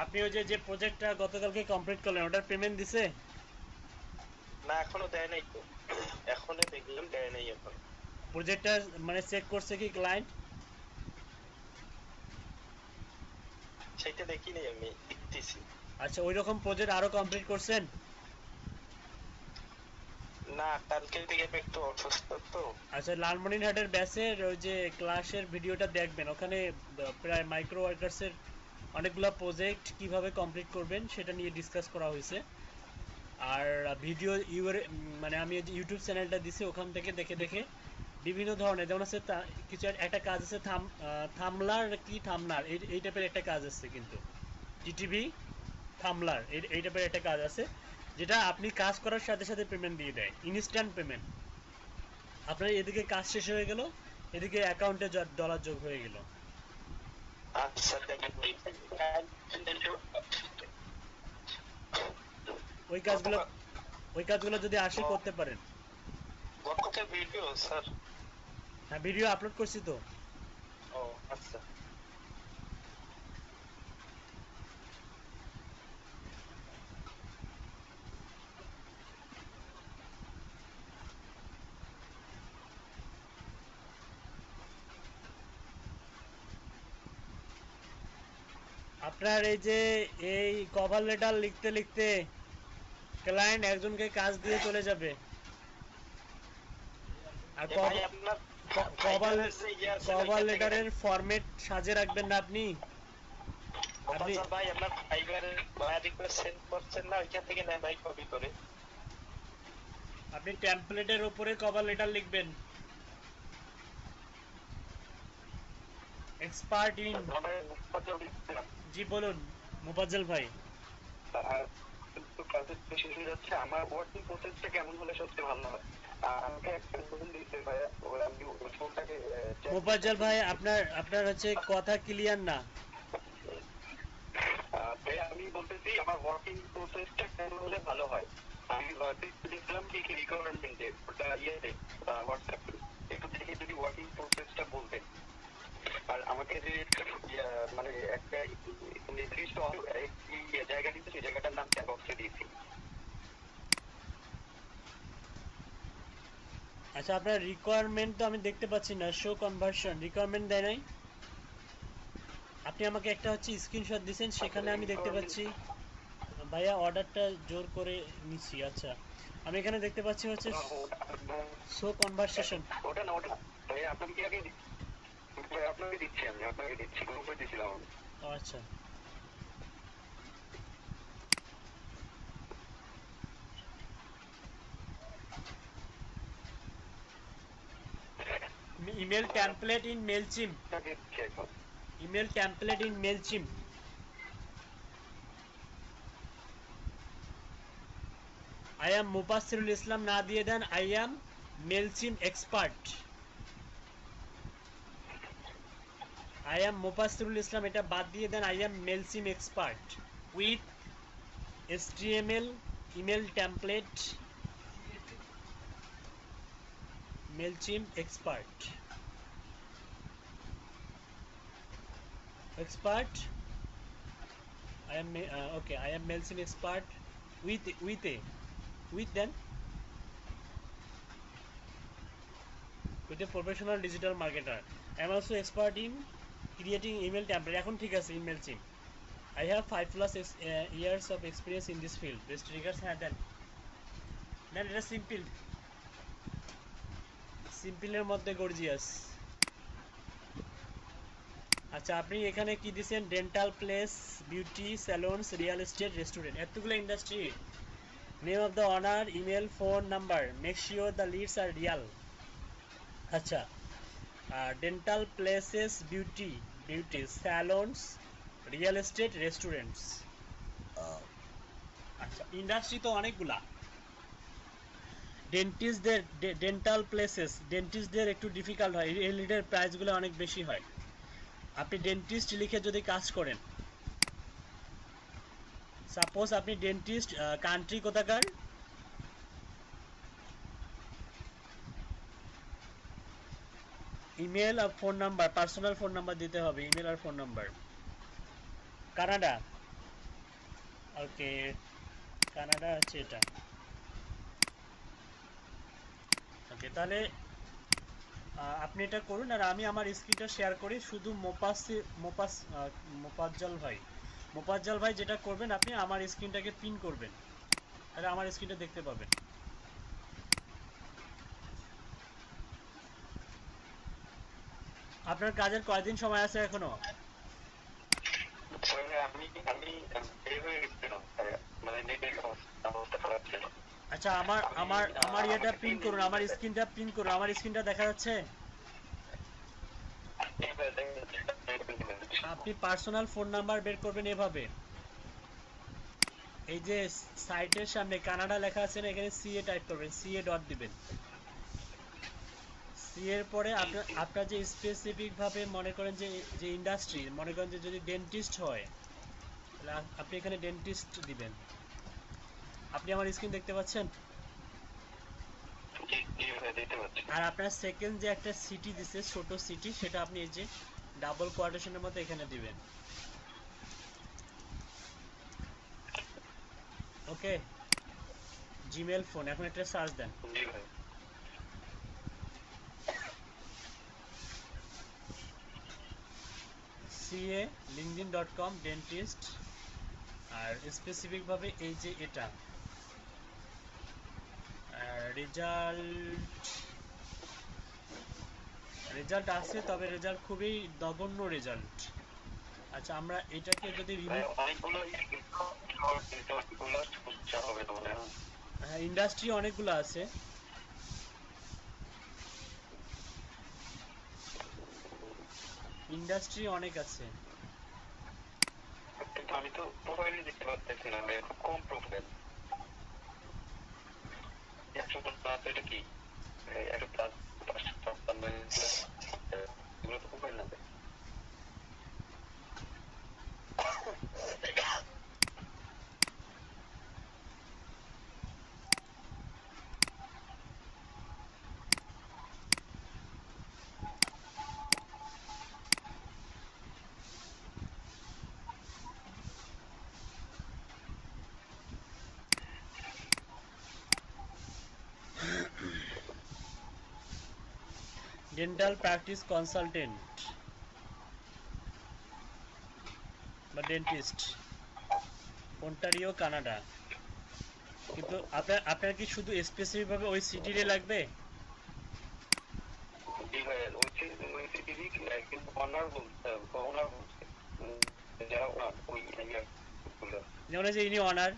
আপনি ওই যে প্রজেক্টটা গতকালকে কমপ্লিট করলেন ওটার পেমেন্ট দিছে? না এখনো দেয় নাই তো, এখনো দেখলাম দেয় নাই এখন। প্রজেক্টটা মানে চেক করছে কি ক্লায়েন্ট? সেটা দেখি নাই, আমি দেখতেছি। আচ্ছা ওই রকম প্রজেক্ট আরো কমপ্লিট করছেন? না কালকে থেকে আমি একটু অসুস্থ তো। আচ্ছা লালমনিরহাটের ব্যাচের ওই যে ক্লাসের ভিডিওটা দেখবেন, ওখানে প্রায় মাইক্রো ওয়ার্কার্সের অনেকগুলো প্রজেক্ট কিভাবে কমপ্লিট করবেন সেটা নিয়ে ডিসকাস করা হয়েছে। আর ভিডিও মানে আমি যে ইউটিউব চ্যানেলটা দিছি ওখান থেকে দেখে দেখে বিভিন্ন ধরনের, যেমন আছে কিছু একটা কাজ আছে থামলার কি থামনার এই টাইপের একটা কাজ আছে, কিন্তু টিটিভি থামলার এই টাইপের একটা কাজ আছে যেটা আপনি কাজ করার সাথে সাথে পেমেন্ট দিয়ে দেয়, ইনস্ট্যান্ট পেমেন্ট। আপনার এদিকে কাজ শেষ হয়ে গেল, এদিকে অ্যাকাউন্টে ডলার যোগ হয়ে গেল। আচ্ছা দেখেন ওই কাজগুলো ওই কাজগুলো যদি আসে করতে পারেন। গতকাল ভিডিও স্যার। হ্যাঁ ভিডিও আপলোড করছি তো। ও আচ্ছা। আপনার এই যে এই কভার লেটার লিখতে লিখতে ক্লায়েন্ট একজনকে কাজ দিয়ে চলে যাবে, আর ভাই আপনার কভার লেটারের ফরম্যাট সাজে রাখবেন না আপনি। আপনি ভাই আপনার ফাইবারের রিকোয়েস্ট সেন্ড করছেন না, ওইখান থেকে নেন ভাই কপি করে। আপনি টেমপ্লেটের উপরে কভার লেটার লিখবেন, এক্সপার্ট ইন। জি বলুন মুফাজ্জল ভাই। শেষ হয়ে যাচ্ছে, আমার ওয়ার্কিং প্রসেসটা কেমন হলে সবচেয়ে ভালো হয়? আমাকে একটা ফোন দিতে ভাইয়া, আমি ওই ফোনটাকে মুফাজ্জল ভাই আপনার আপনার হচ্ছে কথা ক্লিয়ার না। ভাইয়া আমি বলতেছি আমার ওয়ার্কিং প্রসেসটা কেমন হলে ভালো হয়। আমি দেখলাম কি কি রিকোয়ারমেন্টে ওটা ইয়েতে হোয়াটসঅ্যাপে একটু দেখে যদি ওয়ার্কিং প্রসেসটা বলতেন। আর আমাকে যে মানে একটা নির্দিষ্ট জায়গা দিতে, সেই জায়গাটার নাম চ্যাট বক্সে দিয়েছি। আচ্ছা আপনার রিকোয়ারমেন্ট তো আমি দেখতে পাচ্ছি না, শো কনভার্সন রিকোয়ারমেন্ট দেয় নাই। আপনি আমাকে একটা হচ্ছে স্ক্রিনশট দিয়েছেন, সেখানে আমি দেখতে পাচ্ছি ভাইয়া অর্ডারটা জোর করে নিচ্ছি। আচ্ছা আমি এখানে দেখতে পাচ্ছি হচ্ছে শো কনভারসেশন। ওটা না, ওটা আপনাকে কি আগে আপনাকে দিচ্ছি, আমি আপনাকে দিচ্ছি, গ্রুপে দিয়েছিলাম আমি। আচ্ছা email template in Mailchimp. Email template in Mailchimp. I am Mubassirul Islam না দিয়ে দেন I am Mailchimp expert. I am Mubassirul Islam এটা বাদ দিয়ে দেন I am Mailchimp expert with HTML email template. Mailchimp expert. Expert. I am okay. I am Mailchimp expert with then with a professional digital marketer. I am also expert in creating email template. এখন ঠিক আছে Mailchimp. I have 5+ years of experience in this field. This triggers হ্যাঁ দেন এটা সিম্পলের মধ্যে gorgeous. আচ্ছা আপনি এখানে কি দিবেন? Dental place, beauty salons, real estate, restaurant, এতগুলো industry. Name of the owner, email, phone number, make sure the leads are real. আচ্ছা dental places, beauty beauty salons, real estate, restaurants. আচ্ছা, ইন্ডাস্ট্রি তো অনেকগুলা। ডেন্টিস্টদের, ডেন্টাল প্লেসেস, ডেন্টিস্টদের একটু difficult হয়, এই লিডের প্রাইসগুলো অনেক বেশি হয়। আপনি ডেন্টিস্ট লিখে যদি কাজ করেন, সাপোজ আপনি ডেন্টিস্ট, কান্ট্রি কোথাকার, ইমেল আর phone number, personal phone number দিতে হবে, ইমেল আর phone number. Canada, okay, Canada আছে এটা। ওকে, তাহলে আপনি এটা করুন আর আমি আমার স্ক্রিনটা শেয়ার করি। শুধু মোপাজ্জল ভাই, মোপাজ্জল ভাই যেটা করবেন, আপনি আমার স্ক্রিনটাকে পিন করবেন, তাহলে আমার স্ক্রিনটা দেখতে পাবেন। আপনার কাজের কয়দিন সময় আছে এখনো? আমি আমি বের হয়ে গেছিলাম, মানে নেটের অবস্থা খারাপ ছিল। আচ্ছা, আমার আমার আমার ইয়েটা আমাকে পিন করুন, আমার স্ক্রিনটা পিন করুন, আমার স্ক্রিনটা দেখা যাচ্ছে। আপনি পার্সোনাল ফোন নাম্বার বের করবেন এভাবে, এই যে সাইটের সামনে কানাডা লেখা আছে না, এখানে সিএ টাইপ করবেন, সিএ ডট দিবেন। সি এর পরে আপনার আপনার যে স্পেসিফিক ভাবে মনে করেন যে যে ইন্ডাস্ট্রি, মনে করেন যে যদি ডেন্টিস্ট হয়, তাহলে আপনি এখানে ডেন্টিস্ট দিবেন। আপনি আমার স্ক্রিন দেখতে পাচ্ছেন? আর আপনার সেকেন্ড যে একটা সিটি দিছে, ছোট সিটি, সেটা আপনি এই যে ডাবল কোয়াটেশনের মধ্যে এখানে দিবেন। ওকে, জিমেল ফোন, এখন একটা সার্চ দেন। সিএ linkedin.com ডেন্টিস্ট, আর স্পেসিফিক ভাবে এই যে এটা রেজাল্ট, রেজাল্ট আছে, তবে রেজাল্ট খুবই নগণ্য রেজাল্ট। আচ্ছা, আমরা এটাকে যদি রিমুভ, হ্যাঁ ইন্ডাস্ট্রি অনেকগুলো আছে, ইন্ডাস্ট্রি অনেক আছে। কিন্তু আমি তো প্রোফাইলে দেখতে পাচ্ছি না, খুব কম প্রোফাইল। 100 প্লাস, এটা কি 100 প্লাস, 556, এগুলো তো প্রোফাইল না। ডেন্টাল প্র্যাকটিস কনসালটেন্ট বা ডেন্টিস্ট, অন্টারিও কানাডা। কিন্তু আপনার আপনার কি শুধু স্পেসিফিক ভাবে ওই সিটিতে লাগবে? যেমন এই যে ইনি অনার,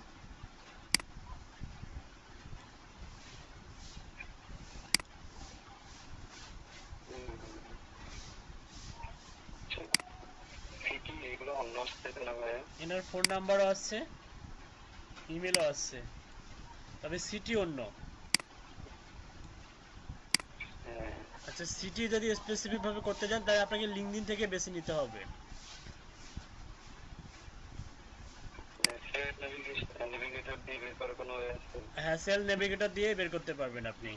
এনার ফোন নাম্বারও আছে, ইমেলও আছে, তবে সিটি অন্য। আচ্ছা, সিটি যদি স্পেসিফিক ভাবে করতে চান, তাহলে আপনাকে লিঙ্কডইন থেকে বেছে নিতে হবে। হ্যাঁ, সেল নেভিগেটর দিয়ে বের করতে পারবেন আপনি।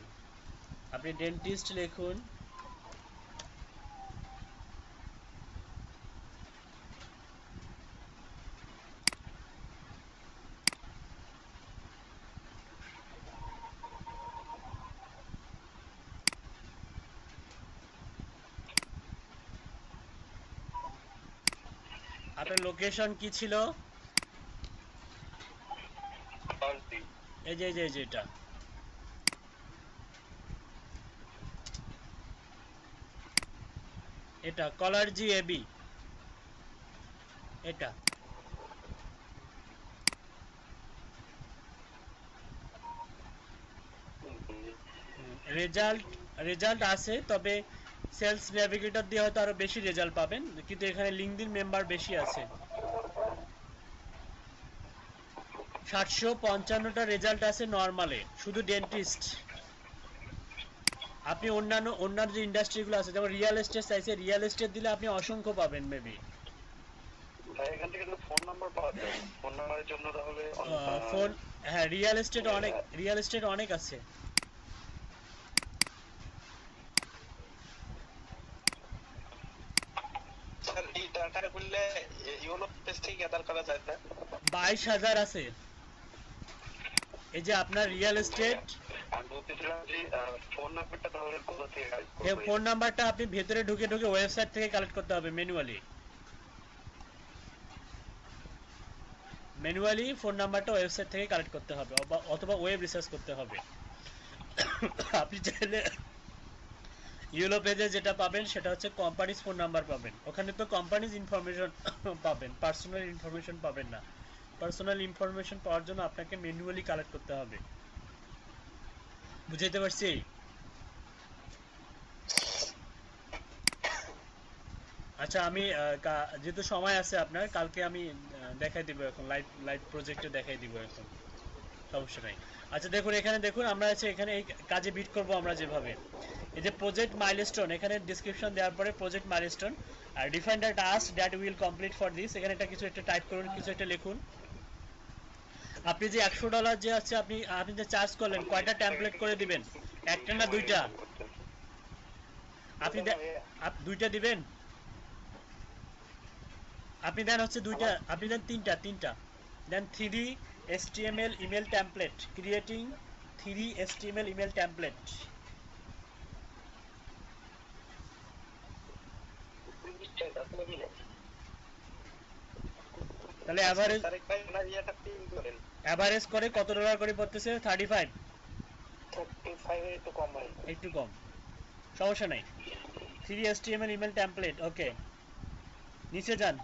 আপনি ডেন্টিস্ট লিখুন, আপনার লোকেশন কি ছিল? এই যে এটা, এটা কলারজি এবি, এটা রেজাল্ট, রেজাল্ট আছে, তবে সেলস ন্যাভিগেটর দিয়ে হয়তো আরো বেশি রেজাল্ট পাবেন, কিন্তু এখানে লিঙ্কডইন মেম্বার বেশি আছে। 755টা রেজাল্ট আছে নরমালে, শুধু ডেন্টিস্ট। আপনি অন্যান্য যে ইন্ডাস্ট্রিগুলো আছে, যেমন রিয়েল এস্টেট চাইছে, রিয়েল এস্টেট দিলে আপনি অসংখ্য পাবেন মেবি। ভাই এখান থেকে তো ফোন নাম্বার পাওয়া যায়, ফোন নাম্বারের জন্য তাহলে ফোন, হ্যাঁ রিয়েল এস্টেট অনেক আছে। স্যার এই ডাটা করলে ইউনো পেজ থেকে আদার করা যায় না? 22,000 আছে। এই যে আপনার রিয়েল এস্টেট, আমি বলতেছিলাম যে ফোন নাম্বারটা তাহলে কোথা থেকে ফোন নাম্বারটা আপনি ভেতরে ঢুকে ঢুকে ওয়েবসাইট থেকে কালেক্ট করতে হবে ম্যানুয়ালি ফোন নাম্বারটা ওয়েবসাইট থেকে কালেক্ট করতে হবে, অথবা ওয়েব রিসার্চ করতে হবে। আপনি চাইলে ইউলো পেজে যেটা পাবেন সেটা হচ্ছে কোম্পানিজ ফোন নাম্বার পাবেন, ওখানে তো কোম্পানিজ ইনফরমেশন পাবেন, পার্সোনাল ইনফরমেশন পাবেন না। পার্সোনাল ইনফরমেশন পাওয়ার জন্য আপনাকে ম্যানুয়ালি কালেক্ট করতে হবে। বুঝাইতে পারছি? আচ্ছা, আমি যেহেতু সময় আছে আপনার, কালকে আমি দেখাই দিব, এখন লাইভ লাইভ প্রজেক্টে দেখাই দিব এখন, সমস্যা নাই। আচ্ছা দেখুন, এখানে দেখুন আমরা আছে, এখানে এই কাজে বিট করব আমরা যেভাবে, এই যে প্রজেক্ট মাইলস্টোন, এখানে ডেসক্রিপশন দেওয়ার পরে প্রজেক্ট মাইলস্টোন আর define the task that will complete for this, এখানে একটা কিছু একটা টাইপ করুন, কিছু একটা লিখুন। আপনি যে $100 যে আছে, আপনি যে চার্জ করলেন, কয়টা টেমপ্লেট করে দিবেন? একটা না দুইটা? আপনি দুইটা দিবেন? আপনি দেন হচ্ছে দুইটা, আপনি দেন তিনটা দেন 3 HTML email template, creating 3 HTML email template. তাহলে এভারেজ করে কত ডলার করে পড়তেছে? 35। একটু কম, সমস্যা নাই। 3 HTML ইমেল টেমপ্লেট, ওকে। নিচে যান,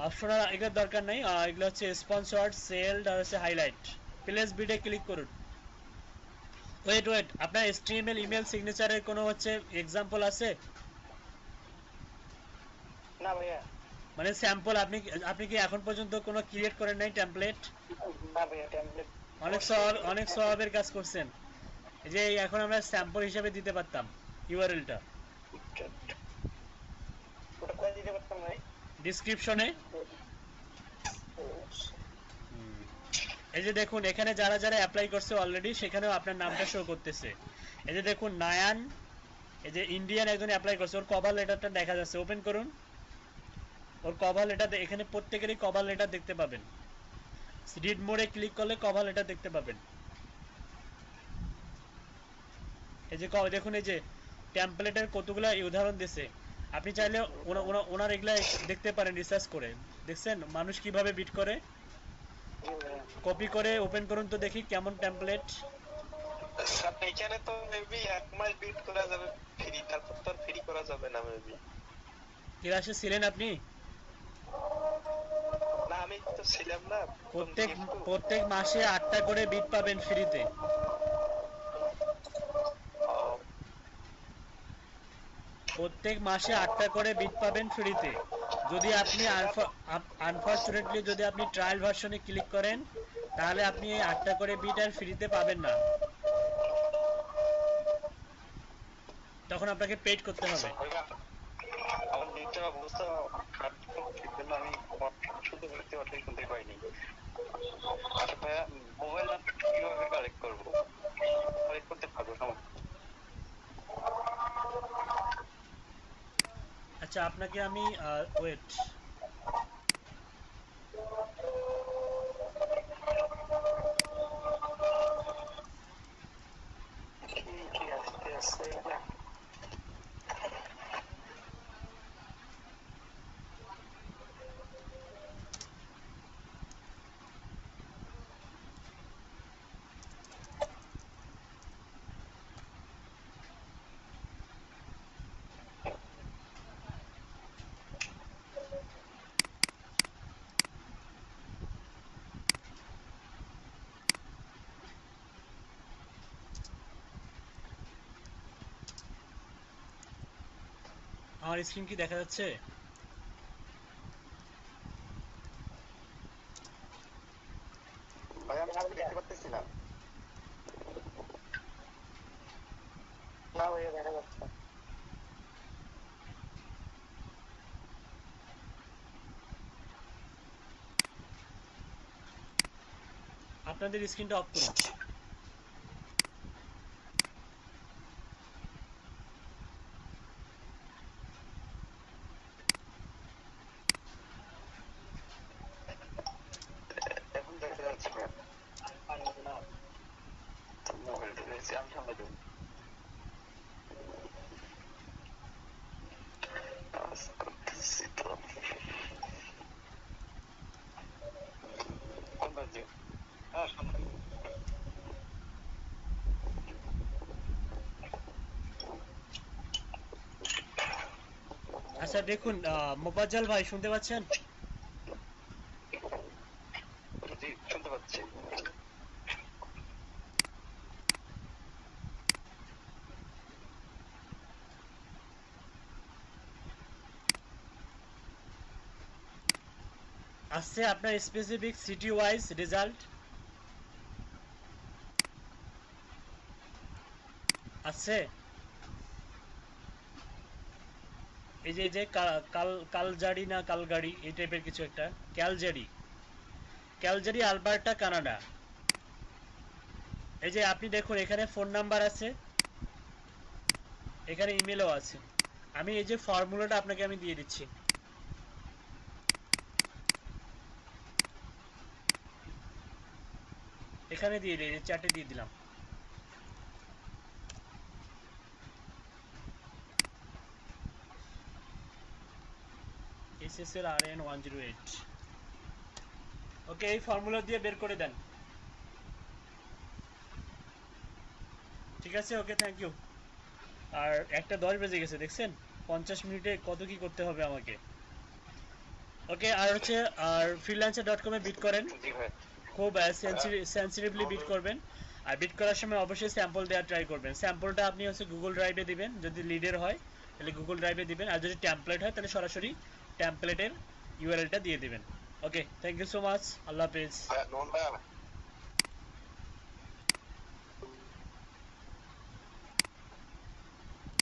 অপশনাল এগুলোর দরকার নাই, এগুলো হচ্ছে স্পন্সর্ড, সেলড আর হচ্ছে হাইলাইট। প্লেস বিডে ক্লিক করুন। ওয়েট, আপনার HTML ইমেল সিগনেচারের কোনো হচ্ছে এক্সাম্পল আছে? না ভাইয়া। মানে স্যাম্পল আপনি কি এখন পর্যন্ত কোনো ক্রিয়েট করেন নাই টেমপ্লেট? না ভাইয়া, টেমপ্লেট অনেক সওয়াবের কাজ করছেন। এই যে এখন আমরা স্যাম্পল হিসাবে দিতে পারতাম ইউআরএলটা ওটা কোথায় দিতে পারতাম ভাই? ডেসক্রিপশনে। এই যে দেখুন, এখানে যারা যারা অ্যাপ্লাই করছে অলরেডি, সেখানেও আপনার নামটা শো করতেছে। এই যে দেখুন নায়ান, এই যে ইন্ডিয়ান একজন অ্যাপ্লাই করছে, ওর কভার লেটারটা দেখা যাচ্ছে, ওপেন করুন। ওর কভার লেটার, এখানে প্রত্যেকেরই কভার লেটার দেখতে পাবেন। রিড মোডে ক্লিক করলে কভার লেটার দেখতে পাবেন। এই যে দেখুন, এই যে টেমপ্লেটের কতগুলো উদাহরণ দিছে, আপনি চাইলে ওনার এগুলা দেখতে পারেন রিসার্চ করে। দেখছেন মানুষ কিভাবে বিট করে? কপি করে ওপেন করুন তো দেখি কেমন টেমপ্লেট। এখানে তো মেবি 1 মাস বিট করা যাবে ফ্রি, তারপর তো আর ফ্রি করা যাবে না মেবি। ক্লাসে ছিলেন আপনি? না আমি তো ছিলাম না। প্রত্যেক মাসে 8টা করে বিট পাবেন ফ্রিতে। প্রত্যেক মাসে 8টা করে বিট পাবেন ফ্রিতে। যদি আপনি আনফরচুনেটলি যদি আপনি ট্রায়াল ভার্সনে ক্লিক করেন, তাহলে আপনি এই 8টা করে বিট আর ফ্রিতে পাবেন না, তখন আপনাকে পেড করতে হবে। আমার নেটটা অবস্থা খারাপ, সেজন্য আমি শুনতে শুনতে পাইনি। আচ্ছা ভাইয়া, মোবাইল নাম্বার কিভাবে কালেক্ট করবো? কালেক্ট করতে পারবো সমস্যা? আচ্ছা, আপনাকে আমি ওয়েট, কি আসতে আসতে আমার স্ক্রিন কি দেখা যাচ্ছে? ভাই আমি আপনাকে দেখতে পাচ্ছি না। না ভাইয়া দেখা যাচ্ছে। আপনাদের স্ক্রিনটা অফ করুন। এখন দেখা যাচ্ছে ভাই। না মোবাইলটা রয়েছে, আমি সামনে দেবো। কাজ করতেছি তো। কোন বাজে? হ্যাঁ সামনে। আচ্ছা দেখুন, মোবাজ্জল ভাই শুনতে পাচ্ছেন? জি শুনতে পাচ্ছি। আসছে আপনার স্পেসিফিক সিটি ওয়াইজ রেজাল্ট আসছে? এই যে কালজারি না কালগাড়ি এই টাইপের কিছু একটা, ক্যালজারি, ক্যালজারি আলবার্টা কানাডা। এই যে আপনি দেখুন এখানে ফোন নাম্বার আছে, এখানে ইমেলও আছে। আমি এই যে ফর্মুলাটা আপনাকে আমি দিয়ে দিচ্ছি, এখানে দিয়ে দিই, চ্যাটে দিয়ে দিলাম। SSL RN 108। ওকে, এই ফর্মুলা দিয়ে বের করে দেন। ঠিক আছে, ওকে, থ্যাংক ইউ। আর 1:10 বেজে গেছে দেখছেন, 50 মিনিটে কত কি করতে হবে আমাকে। ওকে, আর হচ্ছে আর freelancer.com এ বিট করেন, জি ভাই। খুব সেন্সিটিভলি বিট করবেন। আর বিট করার সময় অবশ্যই স্যাম্পল দেওয়ার ট্রাই করবেন। স্যাম্পলটা আপনি হচ্ছে গুগল ড্রাইভে দিবেন, যদি লিডের হয় তাহলে গুগল ড্রাইভে দিবেন, আর যদি টেমপ্লেট হয় তাহলে সরাসরি টেমপ্লেটের ইউআরএলটা দিয়ে দিবেন। ওকে, থ্যাংক ইউ সো মাচ, আল্লাহ হাফেজ। নোমান ভাই